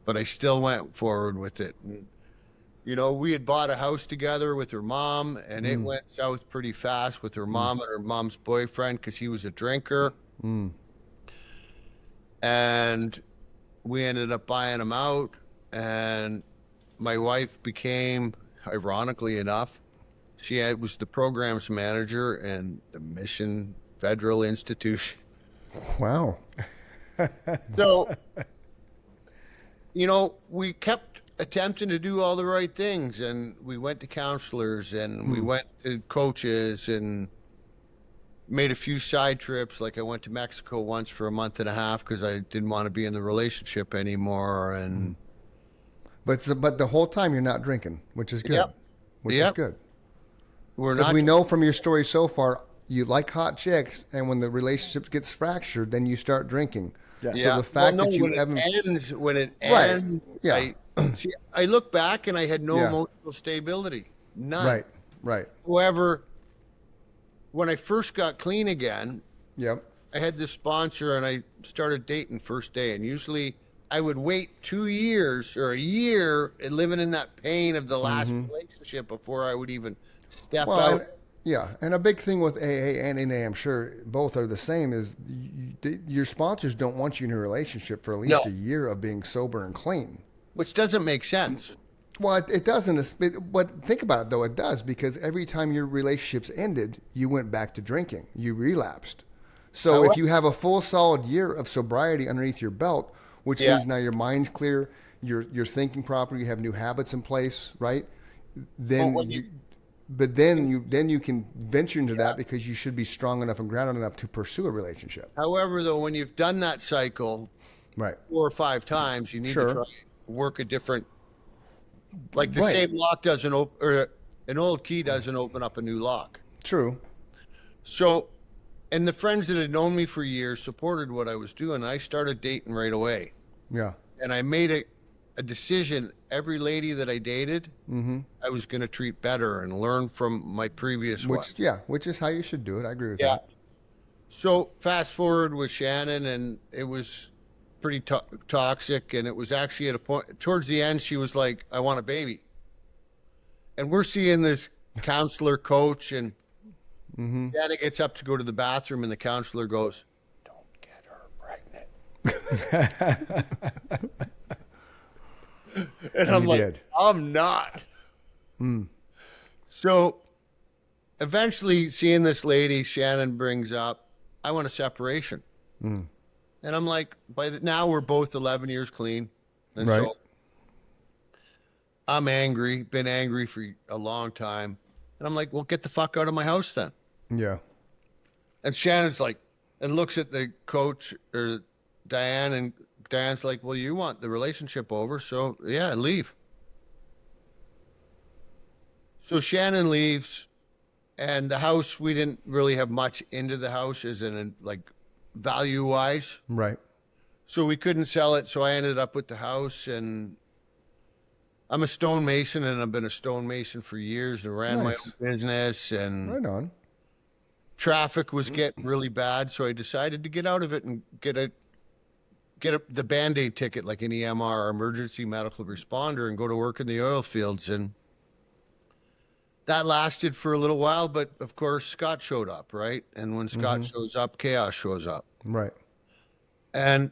but I still went forward with it. And, we had bought a house together with her mom, and it went south pretty fast with her mom and her mom's boyfriend because he was a drinker. And we ended up buying him out, and my wife became, ironically enough, was the programs manager in the Mission Federal Institution. Wow. So, we kept attempting to do all the right things, and we went to counselors, and we went to coaches, and made a few side trips. Like I went to Mexico once for a month and a half because I didn't want to be in the relationship anymore. And But the whole time you're not drinking, which is good. Yep. Which Yep. is good. we're Because not. we know from your story so far, you like hot chicks, and when the relationship gets fractured, then you start drinking. Yeah. So the fact that you when haven't, it right, ends, yeah, I look back and I had no yeah, emotional stability, none. right, right, However, when I first got clean again, yep, I had this sponsor and I started dating first day. And usually I would wait 2 years or a year and living in that pain of the last relationship before I would even step well, out. yeah, and a big thing with AA and NA, I'm sure both are the same, is your sponsors don't want you in a relationship for at No, least a year of being sober and clean. which doesn't make sense. Well, it doesn't. But think about it, though. It does, because every time your relationships ended, you went back to drinking. You relapsed. So if you have a full solid year of sobriety underneath your belt, which Yeah. means now your mind's clear, you're thinking properly, you have new habits in place, right? Then then you can venture into that, because you should be strong enough and grounded enough to pursue a relationship. However, though, when you've done that cycle Right. 4 or 5 times, you need Sure. to try work a different, like the Right. same lock doesn't open, or an old key doesn't open up a new lock. True. So, and the friends that had known me for years supported what I was doing. I started dating right away. Yeah. And I made a decision. Every lady that I dated, I was going to treat better and learn from my previous one. Which is how you should do it. I agree with Yeah. that. So fast forward with Shannon, and it was pretty toxic. And it was actually at a point towards the end, she was like, "I want a baby." And we're seeing this counselor coach, and Shannon gets up to go to the bathroom, and the counselor goes, "Don't get her pregnant." And I'm like, did. I'm not. So eventually, seeing this lady, Shannon brings up, "I want a separation." And I'm like, now we're both 11 years clean. And Right. so I'm angry, been angry for a long time. And I'm like, well, get the fuck out of my house then. Yeah. And Shannon's like, and looks at the coach or Diane, and Diane's like, well, you want the relationship over, so yeah, leave. So Shannon leaves, and the house, we didn't really have much into the house as in like value-wise. Right. So we couldn't sell it, so I ended up with the house, and I'm a stonemason, and I've been a stonemason for years and ran my Nice. own business, and Right on. traffic was getting really bad, so I decided to get out of it and get the Band-Aid ticket, like an EMR, emergency medical responder, and go to work in the oil fields. And that lasted for a little while, but of course Scott showed up, right? And when Scott shows up, chaos shows up. Right. And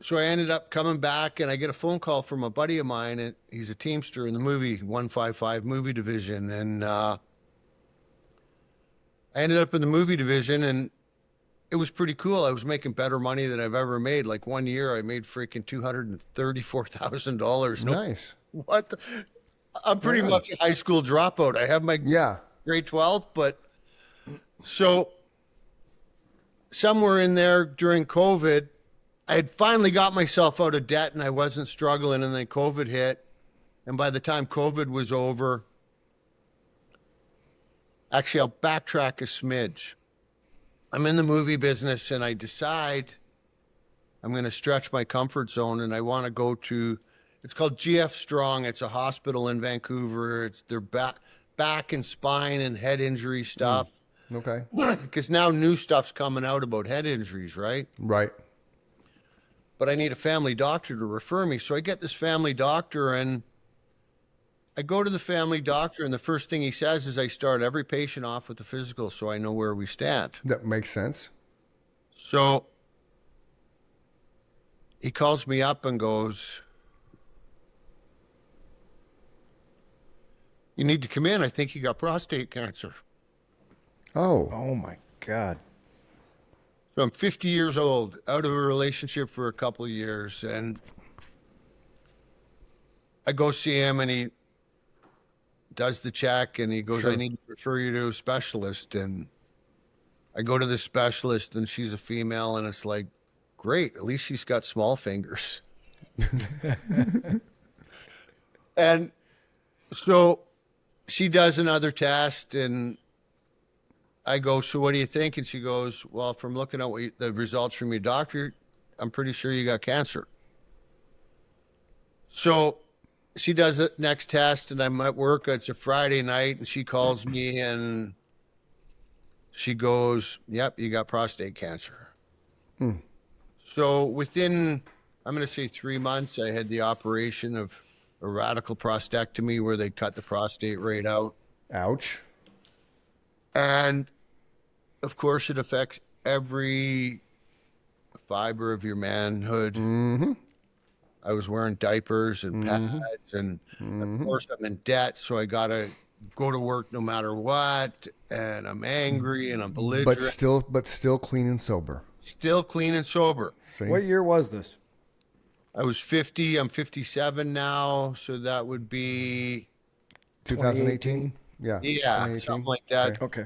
so I ended up coming back, and I get a phone call from a buddy of mine, and he's a Teamster in the movie 155 movie division. And I ended up in the movie division, and it was pretty cool. I was making better money than I've ever made. Like 1 year, I made freaking $234,000. Nice. What? I'm pretty much a high school dropout. I have my Yeah. grade 12, but so somewhere in there during COVID, I had finally got myself out of debt and I wasn't struggling, and then COVID hit. And by the time COVID was over, actually, I'll backtrack a smidge. I'm in the movie business, and I decide I'm going to stretch my comfort zone, and I want to go to, it's called GF Strong. It's a hospital in Vancouver. It's their back and spine and head injury stuff. Okay. Because now new stuff's coming out about head injuries, right? Right. But I need a family doctor to refer me. So I get this family doctor, and I go to the family doctor, and the first thing he says is I start every patient off with the physical so I know where we stand. That makes sense. So he calls me up and goes, "You need to come in. I think you got prostate cancer." Oh. Oh my God. So I'm 50 years old, out of a relationship for a couple of years, and I go see him, and he does the check, and he goes, Sure. "I need to refer you to a specialist." And I go to the specialist, and she's a female, and it's like, great, at least she's got small fingers. And so she does another test, and I go, so what do you think? And she goes, well, from looking at the results from your doctor, I'm pretty sure you got cancer. So she does the next test, and I'm at work. It's a Friday night, and she calls me, and she goes, yep, you got prostate cancer. So within, I'm going to say 3 months, I had the operation of a radical prostatectomy where they cut the prostate right out. Ouch. And of course, it affects every fiber of your manhood. Mm-hmm. I was wearing diapers and pads, and of course, I'm in debt, so I got to go to work no matter what. And I'm angry and I'm belligerent. But still clean and sober. Still clean and sober. See? What year was this? I was 50. I'm 57 now, so that would be 2018? Yeah. Yeah, 2018? something like that. Okay.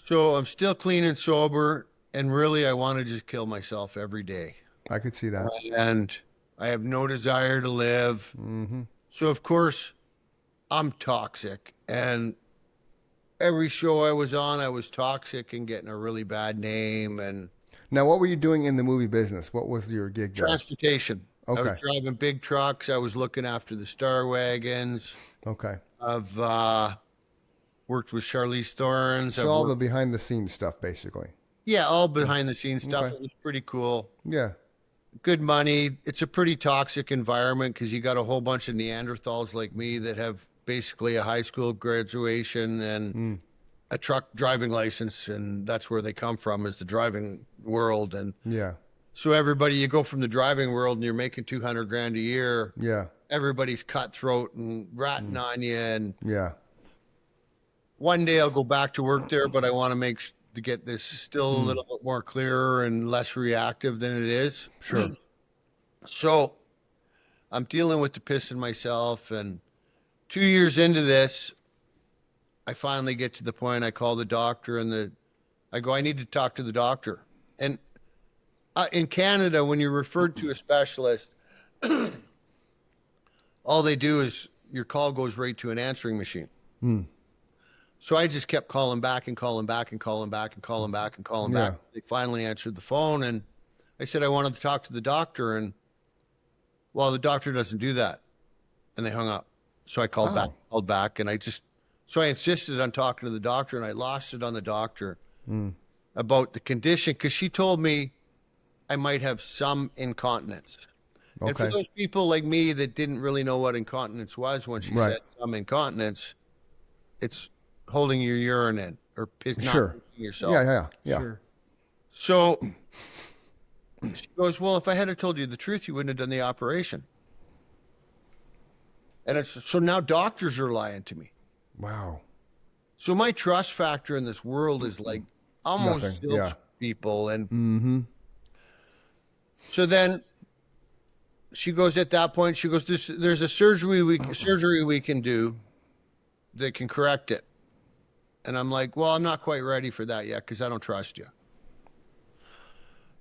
So I'm still clean and sober, and really, I want to just kill myself every day. I could see that. And I have no desire to live. Mm-hmm. So of course, I'm toxic, and every show I was on, I was toxic and getting a really bad name. And Now, what were you doing in the movie business? What was your gig there? transportation. Okay. I was driving big trucks. I was looking after the Star Wagons. Okay. I've worked with Charlize Theron's. So all the behind-the-scenes stuff, basically. Yeah, all behind-the-scenes stuff. Okay. It was pretty cool. Yeah. Good money. It's a pretty toxic environment because you got a whole bunch of Neanderthals like me that have basically a high school graduation and a truck driving license, and that's where they come from, is the driving world. And Yeah. so everybody, you go from the driving world and you're making 200 grand a year. Yeah. Everybody's cutthroat and ratting on you. And Yeah. one day I'll go back to work there, but I want to to get this still a little bit more clearer and less reactive than it is. Sure. So I'm dealing with the pissing myself, and 2 years into this, I finally get to the point. I call the doctor, and I go, I need to talk to the doctor. And in Canada, when you're referred to a specialist, all they do is your call goes right to an answering machine. So I just kept calling back and calling back and calling back and calling back and calling back. They finally answered the phone, and I said I wanted to talk to the doctor, and well, the doctor doesn't do that. And they hung up. So I called back, and so I insisted on talking to the doctor, and I lost it on the doctor about the condition, because she told me I might have some incontinence. Okay. And for those people like me that didn't really know what incontinence was when she said some incontinence, it's holding your urine in or not pissing yourself. Yeah. Sure. So she goes, well, if I had told you the truth, you wouldn't have done the operation. And so now doctors are lying to me. Wow. So my trust factor in this world is like almost Nothing. zilch people. And so then she goes, at that point, she goes, there's a surgery we can do that can correct it. And I'm like, well, I'm not quite ready for that yet because I don't trust you.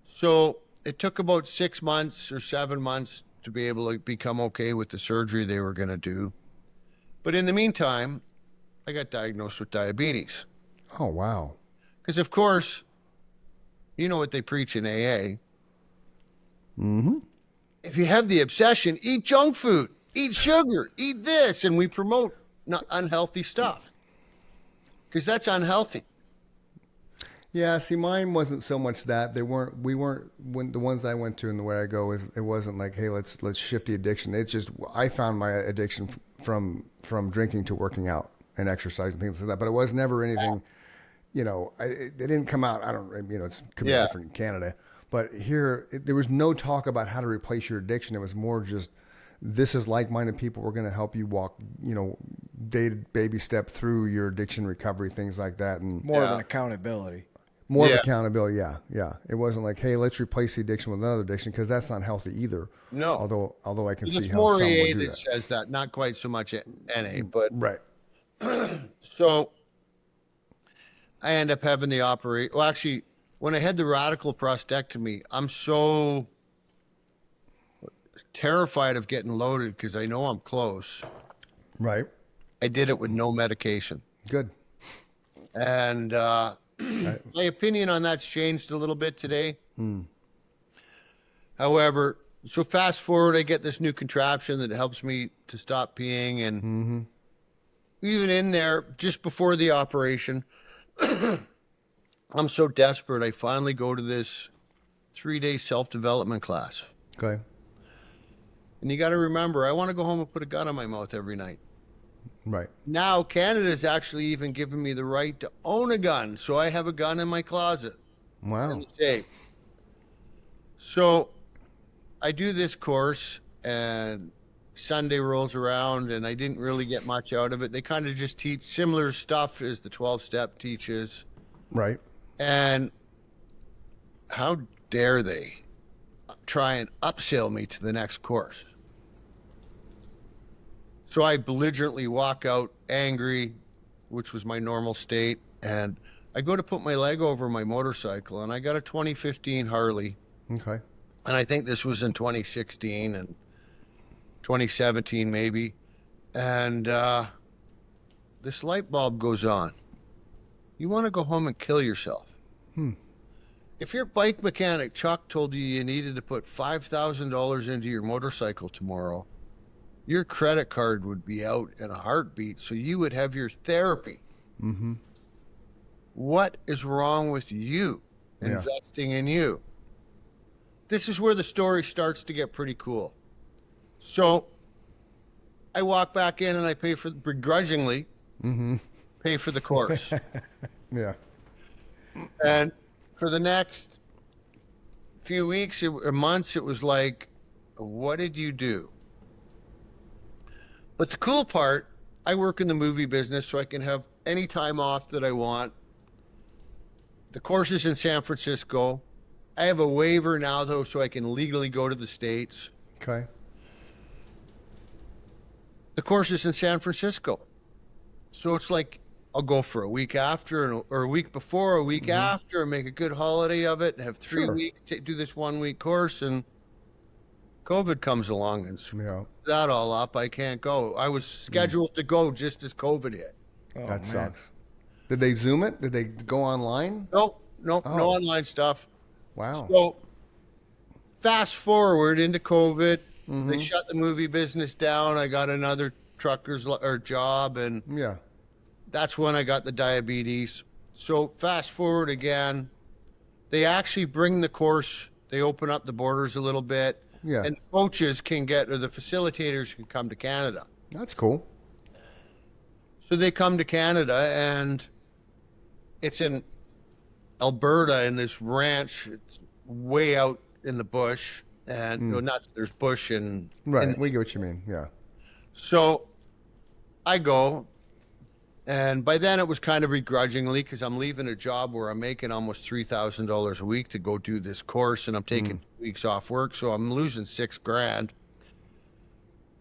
So it took about 6 months or 7 months to be able to become okay with the surgery they were going to do. But in the meantime, I got diagnosed with diabetes. Oh, wow. Because, of course, you know what they preach in AA. If you have the obsession, eat junk food, eat sugar, eat this. And we promote not unhealthy stuff because that's unhealthy. Yeah, see, mine wasn't so much that when the ones I went to and the way I go is it wasn't like, hey, let's shift the addiction. It's just I found my addiction from drinking to working out and exercise and things like that. But it was never anything, it didn't come out. I don't, it's could be different in Canada, but here there was no talk about how to replace your addiction. It was more just this is like-minded people. We're going to help you walk, baby step through your addiction recovery, things like that, and More of an accountability. more of accountability. Yeah. It wasn't like, hey, let's replace the addiction with another addiction because that's not healthy either. No. Although I can see It's how more some would AA do that that. says that, not quite so much NA, but Right. so I end up having the operation. Well, actually, when I had the radical prostatectomy, I'm so terrified of getting loaded because I know I'm close. Right. I did it with no medication. Good. And my opinion on that's changed a little bit today. However, so fast forward, I get this new contraption that helps me to stop peeing. And even in there, just before the operation, I'm so desperate, I finally go to this 3-day self-development class. Okay. And you got to remember, I want to go home and put a gun in my mouth every night. Right. Now, Canada's actually even given me the right to own a gun. So I have a gun in my closet. Wow. In the safe. So I do this course, and Sunday rolls around, and I didn't really get much out of it. They kind of just teach similar stuff as the 12-step teaches. Right. And how dare they try and upsell me to the next course? So I belligerently walk out angry, which was my normal state, and I go to put my leg over my motorcycle, and I got a 2015 Harley. Okay. And I think this was in 2016 and 2017 maybe. And this light bulb goes on. You want to go home and kill yourself. If your bike mechanic, Chuck, told you needed to put $5,000 into your motorcycle tomorrow, your credit card would be out in a heartbeat, so you would have your therapy. What is wrong with you investing in you? This is where the story starts to get pretty cool. So I walk back in and I pay for, begrudgingly, pay for the course. Yeah. And for the next few weeks or months, it was like, what did you do? But the cool part, I work in the movie business, so I can have any time off that I want. The course is in San Francisco. I have a waiver now, though, so I can legally go to the States. Okay. The course is in San Francisco. So it's like I'll go for a week after or a week before, a week after, and make a good holiday of it and have 3 weeks to do this 1-week course. And COVID comes along and screws that all up. I can't go. I was scheduled to go just as COVID hit. That sucks. Did they Zoom it? Did they go online? Nope. No online stuff. Wow. So fast forward into COVID. They shut the movie business down. I got another trucker's job, and that's when I got the diabetes. So fast forward again. They actually bring the course. They open up the borders a little bit. Yeah. And coaches can get, or the facilitators can come to Canada. That's cool. So they come to Canada, and it's in Alberta in this ranch. It's way out in the bush. And not there's bush and right. We get what you mean. Yeah. So I go, and by then it was kind of begrudgingly because I'm leaving a job where I'm making almost $3,000 a week to go do this course, and I'm taking 2 weeks off work, so I'm losing $6,000.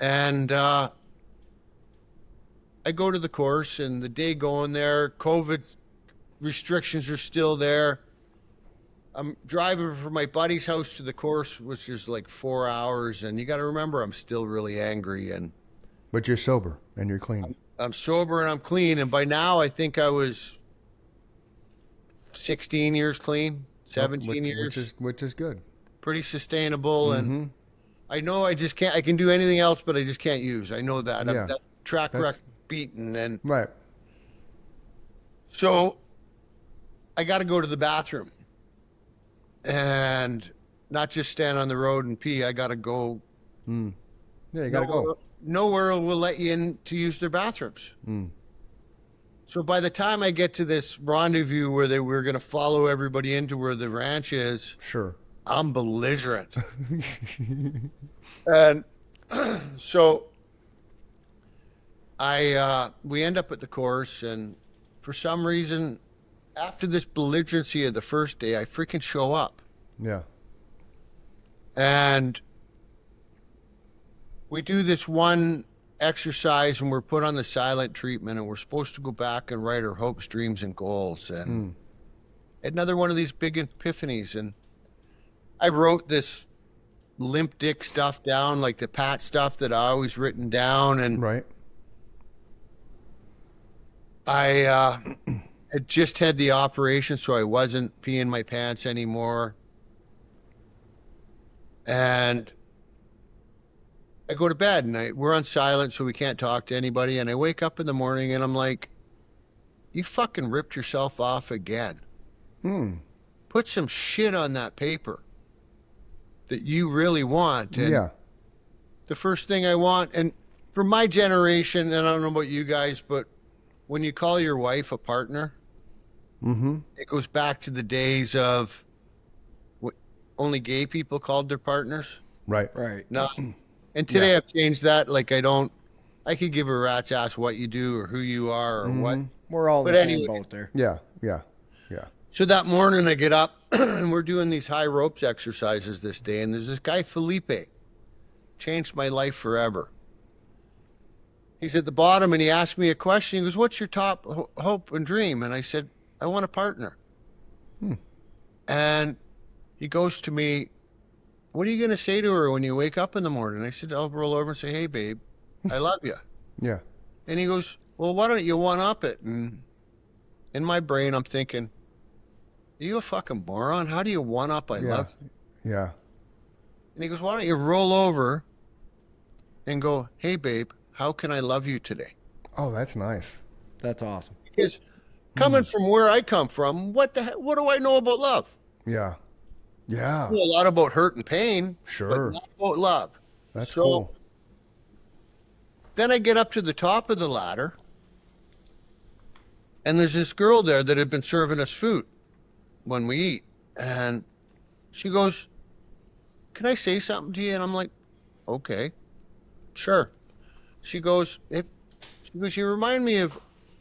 And I go to the course, and the day going there, COVID restrictions are still there. I'm driving from my buddy's house to the course, which is like 4 hours, and you got to remember I'm still really angry. But you're sober and you're clean. I'm sober and I'm clean, and by now I think I was 16 years clean, 17 years, which is good. Pretty sustainable, and I know I just can't. I can do anything else, but I just can't use. I know that. Yeah. That track record beaten, and right. So I got to go to the bathroom. And not just stand on the road and pee. I got to go. Yeah, you got to go. Nowhere will let you in to use their bathrooms. So by the time I get to this rendezvous where they were going to follow everybody into where the ranch is, I'm belligerent. And so we end up at the course, and for some reason, after this belligerency of the first day, I freaking show up. Yeah. And we do this one exercise, and we're put on the silent treatment, and we're supposed to go back and write our hopes, dreams, and goals. And another one of these big epiphanies. And I wrote this limp dick stuff down, like the Pat stuff that I always written down. And right. I had just had the operation, so I wasn't peeing my pants anymore. And I go to bed, and we're on silent, so we can't talk to anybody. And I wake up in the morning, and I'm like, you fucking ripped yourself off again. Put some shit on that paper that you really want. And Yeah. the first thing I want, and for my generation, and I don't know about you guys, but when you call your wife a partner, it goes back to the days of what only gay people called their partners. Right. Right. No. And today I've changed that. Like, I could give a rat's ass what you do or who you are or what. We're all But the same anyway. boat there. Yeah. Yeah. Yeah. So that morning I get up and we're doing these high ropes exercises this day. And there's this guy, Felipe, changed my life forever. He's at the bottom and he asked me a question. He goes, what's your top hope and dream? And I said, I want a partner. And he goes to me, what are you going to say to her when you wake up in the morning? I said, I'll roll over and say, hey, babe, I love you. Yeah. And he goes, well, why don't you one-up it? And in my brain, I'm thinking, are you a fucking moron? How do you one-up I Yeah. love you? Yeah. And he goes, why don't you roll over and go, hey, babe, how can I love you today? Oh, that's nice. That's awesome. Because coming from where I come from, what do I know about love? Yeah. Yeah. I know a lot about hurt and pain, Sure. but not about love. That's So cool. then I get up to the top of the ladder, and there's this girl there that had been serving us food when we eat. And she goes, can I say something to you? And I'm like, okay, sure. She goes, you remind me of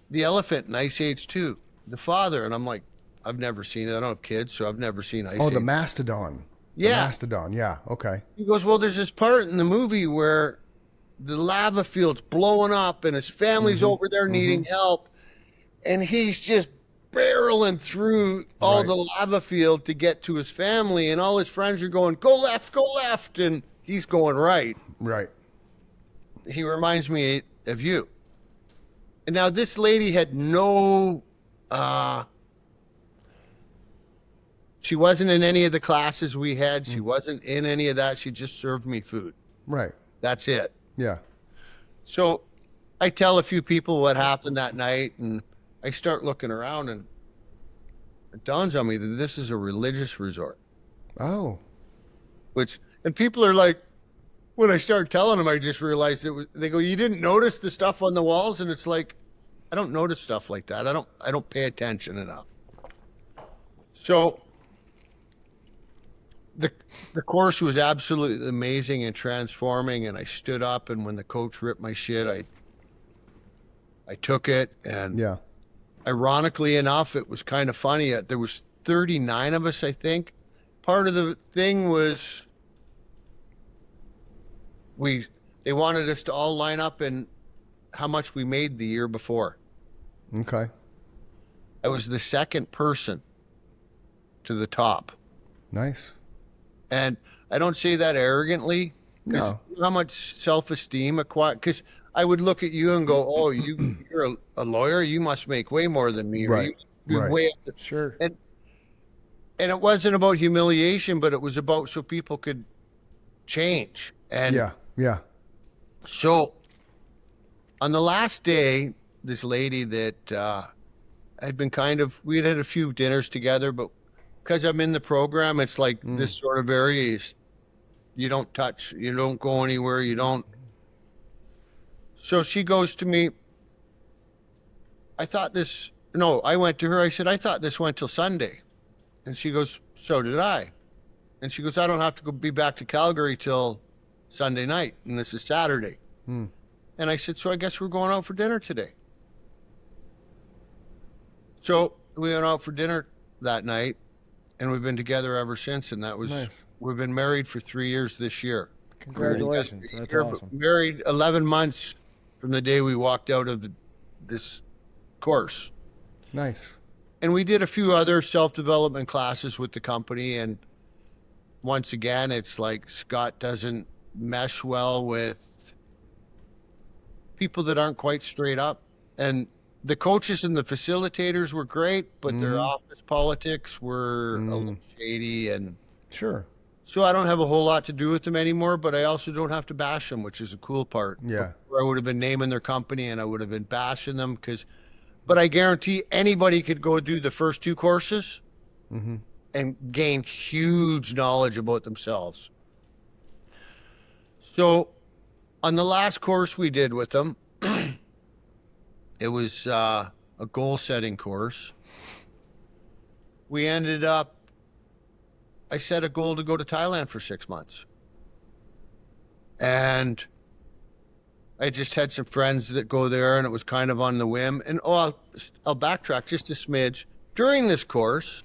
the elephant in Ice Age 2, the father. And I'm like, I've never seen it. I don't have kids, so I've never seen Ice Age. Oh, the mastodon. The Yeah. mastodon. Yeah. Okay. He goes, well, there's this part in the movie where the lava field's blowing up and his family's over there needing help. And he's just barreling through all Right. the lava field to get to his family. And all his friends are going, go left, go left. And he's going right. Right. He reminds me of you. And now this lady had no, she wasn't in any of the classes we had. She wasn't in any of that. She just served me food. Right. That's it. Yeah. So I tell a few people what happened that night, and I start looking around, and it dawns on me that this is a religious resort. Oh. And people are like, when I start telling them, I just realized they go, you didn't notice the stuff on the walls? And it's like, I don't notice stuff like that. I don't pay attention enough. So the course was absolutely amazing and transforming. And I stood up, and when the coach ripped my shit, I took it. And Yeah. ironically enough, it was kind of funny. There was 39 of us, I think. Part of the thing was they wanted us to all line up in how much we made the year before. Okay. I was the second person to the top. Nice. And I don't say that arrogantly. 'Cause No. how much self-esteem acquired? Because I would look at you and go, oh, you're a lawyer. You must make way more than me. Or Right. you're Right. way up the-" Sure. And it wasn't about humiliation, but it was about so people could change. And Yeah. Yeah. so on the last day, this lady that had been we had a few dinners together, but because I'm in the program, it's like this sort of area is, you don't touch, you don't go anywhere, you don't. So she goes to me, I went to her, I said, I thought this went till Sunday. And she goes, so did I. And she goes, I don't have to be back to Calgary till Sunday night, and this is Saturday. And I said, so I guess we're going out for dinner today. So we went out for dinner that night, and we've been together ever since. And that was, Nice. We've been married for 3 years this year. Congratulations. That's We're awesome. married 11 months from the day we walked out of this course. Nice. And we did a few other self-development classes with the company. And once again, it's like Scott doesn't mesh well with people that aren't quite straight up. And the coaches and the facilitators were great, but their Mm-hmm. office politics were a little shady, and Sure. so I don't have a whole lot to do with them anymore. But I also don't have to bash them, which is a cool part. Yeah. Before I would have been naming their company and I would have been bashing them but I guarantee anybody could go do the first 2 courses Mm-hmm. and gain huge knowledge about themselves. So on the last course we did with them, it was a goal setting course. We ended up, I set a goal to go to Thailand for 6 months. And I just had some friends that go there, and it was kind of on the whim. And I'll backtrack just a smidge. During this course,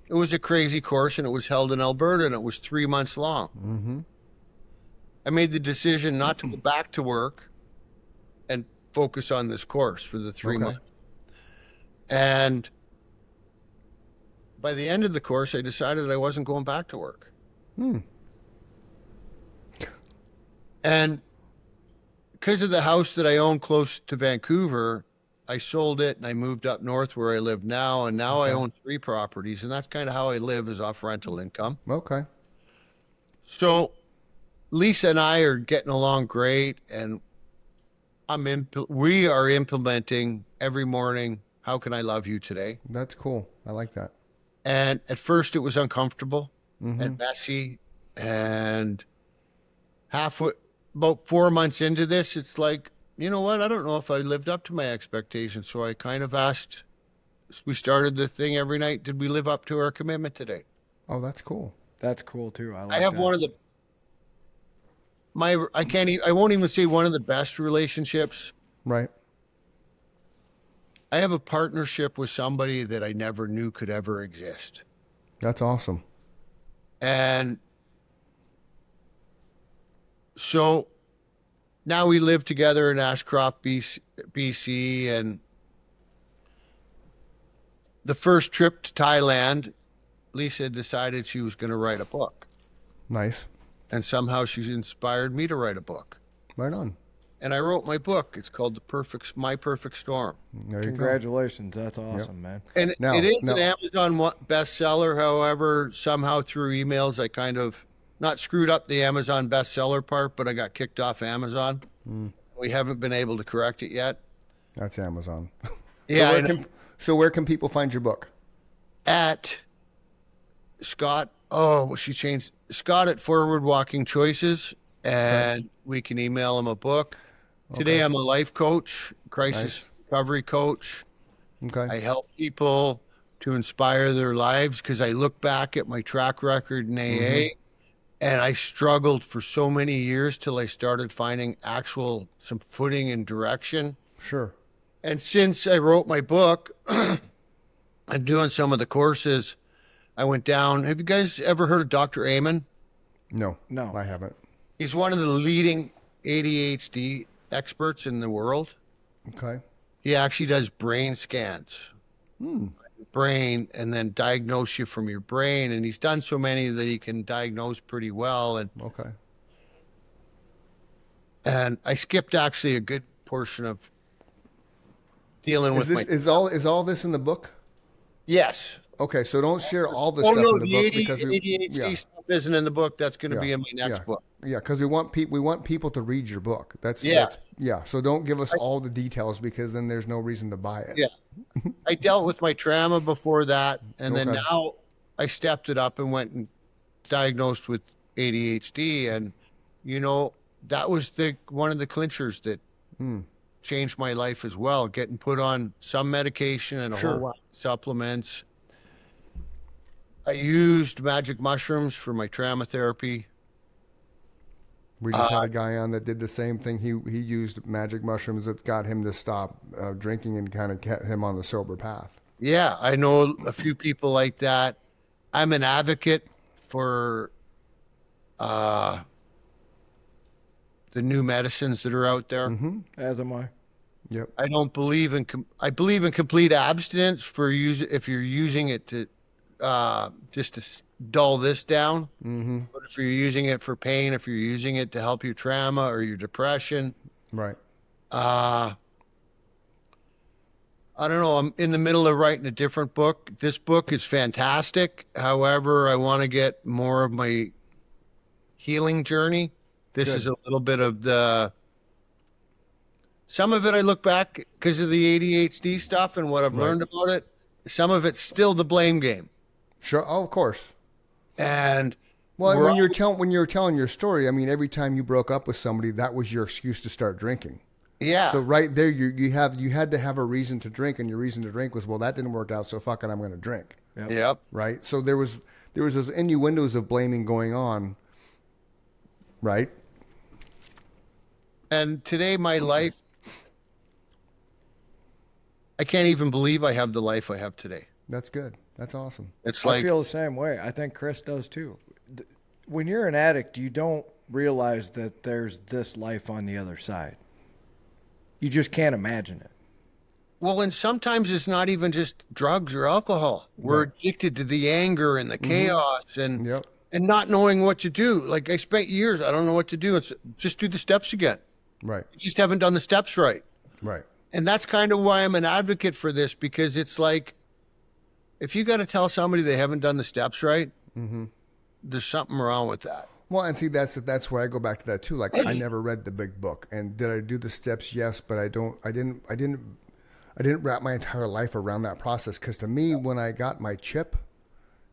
it was a crazy course, and it was held in Alberta, and it was 3 months long. Mm-hmm. I made the decision not to go back to work and focus on this course for the 3 months. And by the end of the course, I decided I wasn't going back to work. And because of the house that I own close to Vancouver, I sold it and I moved up north where I live now. And now I own 3 properties, and that's kind of how I live, is off rental income. Okay. So Lisa and I are getting along great, and we are implementing every morning, how can I love you today? That's cool. I like that. And at first it was uncomfortable and messy, and about 4 months into this, it's like, you know what? I don't know if I lived up to my expectations. So I kind of asked, we started the thing every night, did we live up to our commitment today? Oh, that's cool. That's cool too. I have one of the, I won't even say one of the best relationships. Right. I have a partnership with somebody that I never knew could ever exist. That's awesome. And so now we live together in Ashcroft, BC, and the first trip to Thailand, Lisa decided she was going to write a book. Nice. And somehow she's inspired me to write a book. Right on. And I wrote my book. It's called My Perfect Storm. There you go. Congratulations. That's awesome, man. And Now- it is now- an Amazon bestseller. However, somehow through emails, I kind of not screwed up the Amazon bestseller part, but I got kicked off Amazon. We haven't been able to correct it yet. That's Amazon. Yeah. So where can people find your book? At Scott, she changed Scott at Forward Walking Choices, and we can email him a book. Today I'm a life coach, crisis recovery coach. Okay. I help people to inspire their lives because I look back at my track record in AA, and I struggled for so many years till I started finding some footing and direction. Sure. And since I wrote my book, I'm doing some of the courses. I went down. Have you guys ever heard of Dr. Amen? No. No. I haven't. He's one of the leading ADHD experts in the world. Okay. He actually does brain scans. Brain, and then diagnose you from your brain. And he's done so many that he can diagnose pretty well. Okay. And I skipped actually a good portion of dealing Is with this is all this in the book? Yes. Okay, so don't share all the Oh stuff no, in the the book because ADHD stuff isn't in the book. That's going to be in my next yeah. book. Yeah, because we want people to read your book. That's Yeah. So don't give us all the details because then there's no reason to buy it. Yeah. I dealt with my trauma before that, and then Okay. now I stepped it up and went and diagnosed with ADHD, and that was one of the clinchers that changed my life as well. Getting put on some medication and a whole lot of supplements. I used magic mushrooms for my trauma therapy. We just had a guy on that did the same thing. He used magic mushrooms that got him to stop drinking and kind of kept him on the sober path. Yeah, I know a few people like that. I'm an advocate for the new medicines that are out there. As am I. Yep. I don't believe in. I believe in complete abstinence if you're using it to just to dull this down. But if you're using it for pain, if you're using it to help your trauma or your depression, Right. I don't know. I'm in the middle of writing a different book. This book is fantastic. However, I want to get more of my healing journey. This Good. is a little bit of some of it I look back because of the ADHD stuff and what I've learned about it. Some of it's still the blame game. Sure. Oh, of course. And Well, when you're telling your story, I mean, every time you broke up with somebody, that was your excuse to start drinking. yeah, So right there, you had to have a reason to drink, and your reason to drink was, well, that didn't work out, so fuck it, I'm going to drink. yep. Right. So there was those innuendos of blaming going on. Right. And today, my life, I can't even believe I have the life I have today. That's good. That's awesome. It's I like, feel the same way. I think Chris does too. When you're an addict, you don't realize that there's this life on the other side. You just can't imagine it. well, and sometimes it's not even just drugs or alcohol. We're addicted to the anger and the chaos and Yep. and not knowing what to do. Like I spent years, I don't know what to do. It's just do the steps again. Right. You just haven't done the steps right. Right. And that's kind of why I'm an advocate for this, because it's like, if you got to tell somebody they haven't done the steps right, there's something wrong with that. Well, and see, that's where I go back to that too. Like, I never read the big book, and did I do the steps? Yes, but I didn't wrap my entire life around that process. Because to me, when I got my chip,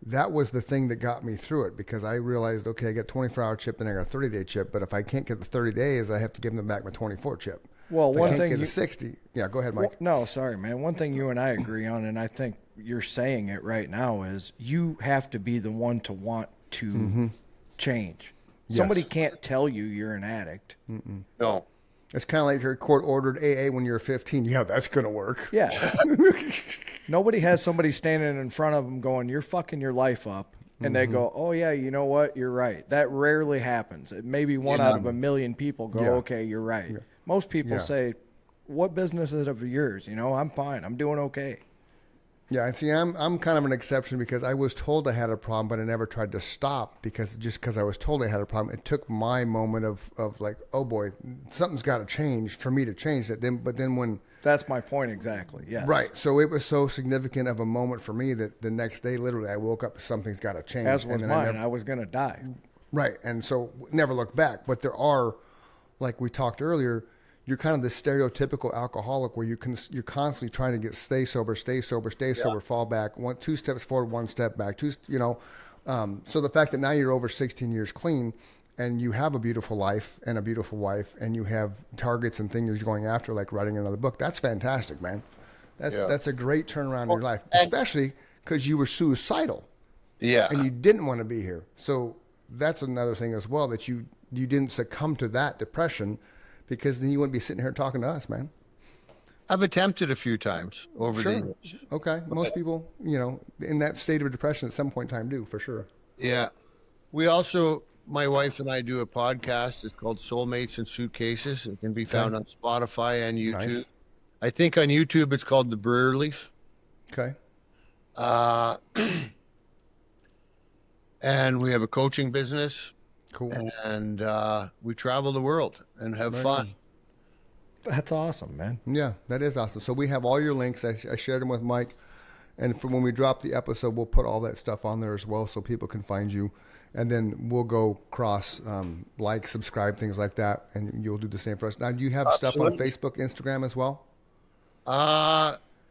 that was the thing that got me through it. Because I realized, okay, I got 24-hour chip, then I got a 30-day chip. But if I can't get the 30 days, I have to give them back my 24 chip. Well, If one I can't thing get you- a 60. Yeah, go ahead, Mike. No, sorry, man. One thing you and I agree on, and I think you're saying it right now, is you have to be the one to want to change. Yes. Somebody can't tell you you're an addict. No. It's kind of like your court-ordered AA when you're 15. Yeah, that's going to work. Yeah. Nobody has somebody standing in front of them going, you're fucking your life up. And they go, oh, yeah, you know what? You're right. That rarely happens. Maybe one out of a million people go, Yeah. okay, you're right. Most people Yeah. say, what business is it of yours? You know, I'm fine. I'm doing okay. Yeah, and see, I'm kind of an exception because I was told I had a problem, but I never tried to stop because I was told I had a problem. It took my moment of like, oh boy, something's got to change for me to change that. But then when That's my point exactly. Yes. right, so it was so significant of a moment for me that the next day, literally, I woke up, something's got to change. As was and then mine. I was going to die. Right, and so never look back. But there are, like we talked earlier, you're kind of the stereotypical alcoholic where you're constantly trying to stay sober, fall back, two steps forward, one step back, so the fact that now you're over 16 years clean and you have a beautiful life and a beautiful wife and you have targets and things you're going after, like writing another book, that's fantastic, man. That's a great turnaround in your life, especially because you were suicidal. Yeah. And you didn't want to be here. So that's another thing as well, that you didn't succumb to that depression, because then you wouldn't be sitting here talking to us, man. I've attempted a few times over the years. Okay. Most people, in that state of depression at some point in time do, for sure. Yeah. We also, my wife and I do a podcast. It's called Soulmates and Suitcases. It can be found on Spotify and YouTube. Nice. I think on YouTube it's called The Brewerlies. Okay. And we have a coaching business. Cool. And we travel the world and have fun. That's awesome, man. Yeah, that is awesome. So we have all your links. I shared them with Mike. And for when we drop the episode, we'll put all that stuff on there as well so people can find you. And then we'll go cross, like, subscribe, things like that. And you'll do the same for us. Now, do you have stuff on Facebook, Instagram as well?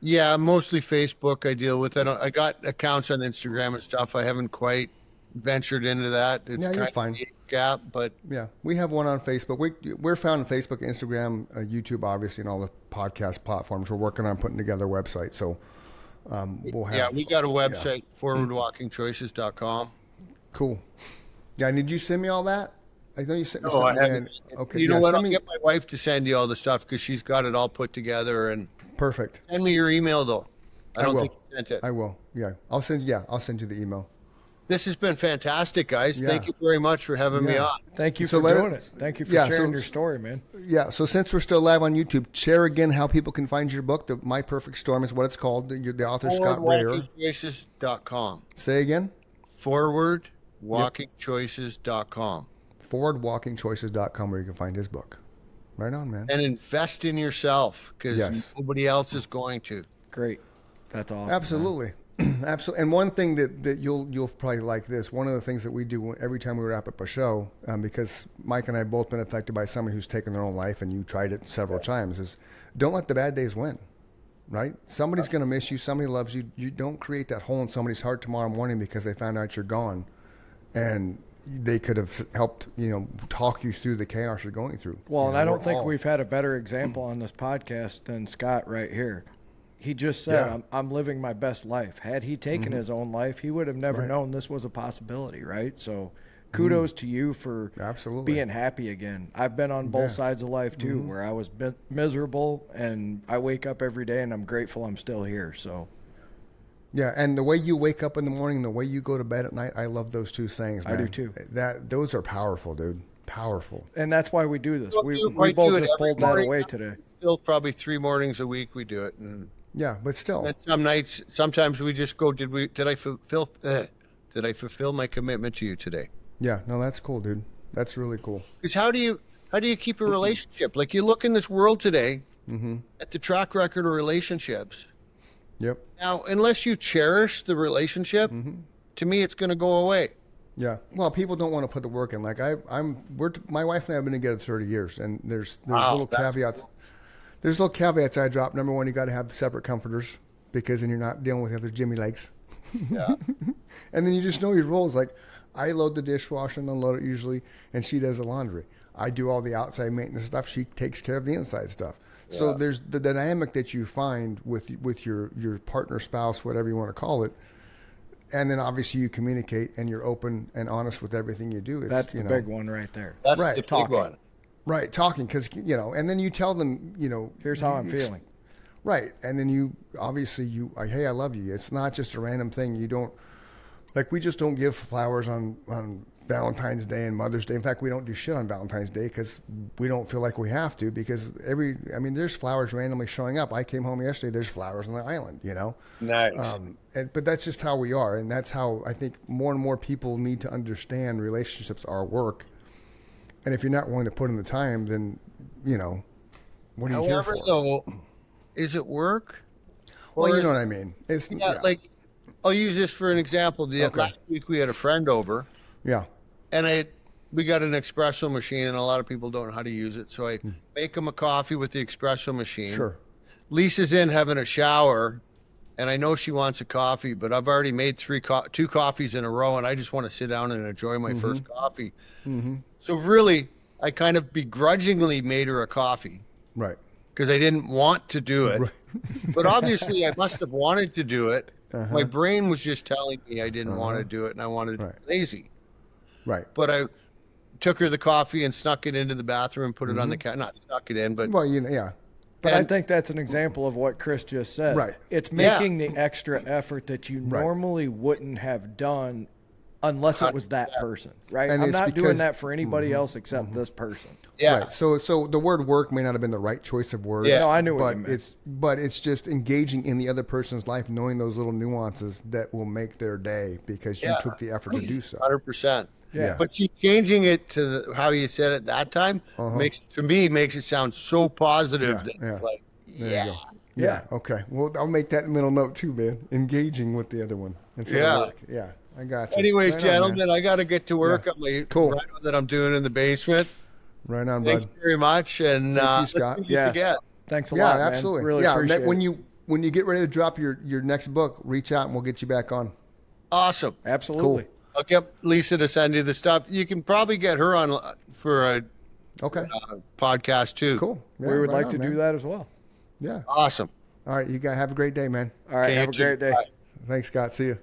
Yeah, mostly Facebook I deal with. I got accounts on Instagram and stuff. I haven't quite ventured into that. It's Yeah, you're kind of fine. a gap, but Yeah, we have one on Facebook. We're found on Facebook, Instagram, YouTube, obviously, and all the podcast platforms. We're working on putting together a website. So we'll have... we got a website, forwardwalkingchoices.com. Cool. Yeah, and did you send me all that? I know you sent me No, I something. haven't. Okay. You know yeah, what? send I'll me- get my wife to send you all the stuff because she's got it all put together. And Perfect. send me your email, though. I don't will. think you sent it. I will. Yeah. I'll send you the email. This has been fantastic, guys. Yeah. Thank you very much for having me Yeah. on. Thank you So for let doing us- it. Thank you for yeah, sharing so- your story, man. Yeah. So since we're still live on YouTube, share again how people can find your book. The My Perfect Storm is what it's called. The author, Scott Breyer. Forwardwalkingchoices.com. Say again. Forwardwalkingchoices.com. Forwardwalkingchoices.com, where you can find his book. Right on, man. And invest in yourself because Yes. nobody else is going to. Great. That's awesome. Absolutely. Absolutely. And one thing that you'll probably like this, one of the things that we do every time we wrap up a show, because Mike and I have both been affected by someone who's taken their own life, and you tried it several times, is don't let the bad days win, right? Somebody's going to miss you. Somebody loves you. You don't create that hole in somebody's heart tomorrow morning because they found out you're gone. And they could have helped, talk you through the chaos you're going through. Well, and I don't think we've had a better example on this podcast than Scott right here. He just said, I'm living my best life. Had he taken his own life, he would have never known this was a possibility, right? So kudos to you for being happy again. I've been on both sides of life, too, where I was miserable, and I wake up every day, and I'm grateful I'm still here. So, yeah, and the way you wake up in the morning, the way you go to bed at night, I love those two sayings, man. I do, too. Those are powerful, dude. Powerful. And that's why we do this. We both just pulled that away today. Still probably 3 mornings a week we do it. And yeah, but still. And some nights, sometimes we just go, did I fulfill my commitment to you today? Yeah, no, that's cool, dude. That's really cool. Because how do you keep a relationship? Like, you look in this world today at the track record of relationships. Yep. Now, unless you cherish the relationship, to me, it's going to go away. Yeah. Well, people don't want to put the work in. Like my wife and I have been together 30 years, and there's little caveats. There's little caveats I drop. Number one, you got to have separate comforters because then you're not dealing with other Jimmy legs. Yeah. And then you just know your roles. Like, I load the dishwasher and unload it usually, and she does the laundry. I do all the outside maintenance stuff. She takes care of the inside stuff. Yeah. So there's the dynamic that you find with your partner, spouse, whatever you want to call it. And then obviously you communicate and you're open and honest with everything you do. That's the big one right there. That's the big one. Right, talking, because, and then you tell them, here's how I'm feeling. Right, and then you, obviously, hey, I love you. It's not just a random thing. You don't, we just don't give flowers on Valentine's Day and Mother's Day. In fact, we don't do shit on Valentine's Day because we don't feel like we have to, because there's flowers randomly showing up. I came home yesterday, there's flowers on the island, Nice. But that's just how we are, and that's how I think more and more people need to understand relationships are work. And if you're not willing to put in the time, then, what are you here for? Though, is it work? Well, you know what I mean. It's like, I'll use this for an example. Last week we had a friend over. Yeah. And we got an espresso machine, and a lot of people don't know how to use it. So I make them a coffee with the espresso machine. Sure. Lisa's in having a shower, and I know she wants a coffee, but I've already made 2 coffees in a row, and I just want to sit down and enjoy my first coffee. So really, I kind of begrudgingly made her a coffee. Right. Because I didn't want to do it. Right. But obviously, I must have wanted to do it. My brain was just telling me I didn't want to do it, and I wanted to be lazy. Right. But I took her the coffee and snuck it into the bathroom and put it on the couch. Not snuck it in, but... Well, yeah. But I think that's an example of what Chris just said. Right. It's making the extra effort that you normally wouldn't have done unless it was that person, right? And I'm not doing that for anybody else except this person. Yeah. Right. So the word work may not have been the right choice of words. Yeah. No, I knew what you meant. But it's just engaging in the other person's life, knowing those little nuances that will make their day because you took the effort to do so. 100%. Yeah. But see, changing it to how you said it that time makes it sound so positive. Yeah. It's like, Yeah. Okay. Well, I'll make that middle note too, man. Engaging with the other one instead of work. Yeah. I got you. Anyways, right gentlemen, I got to get to work on my rhino that I'm doing in the basement. Right on, Thanks bud. very much, and Thank you, Scott. let's do this again. Thanks a lot, man. Absolutely. Really appreciate it. When you get ready to drop your next book, reach out and we'll get you back on. Awesome. Absolutely. Cool. I'll get Lisa to send you the stuff. You can probably get her on for a podcast too. Cool. Yeah, we would like to man. do that as well. Yeah. Awesome. All right. You guys have a great day, man. All right. Have a great day. Bye. Thanks, Scott. See you.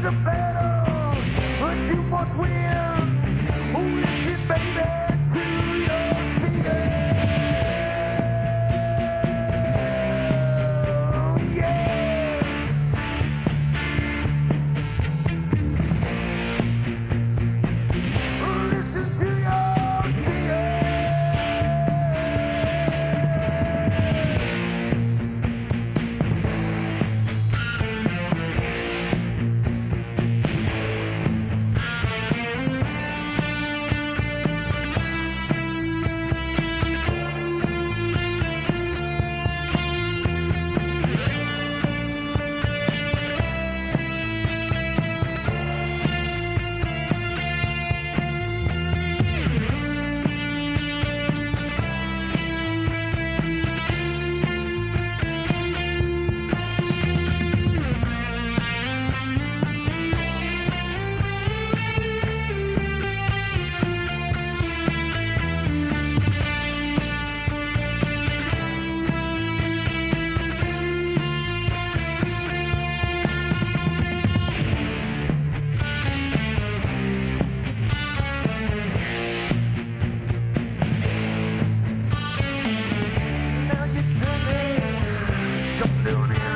The battle, but you want Now you're turning, come down here.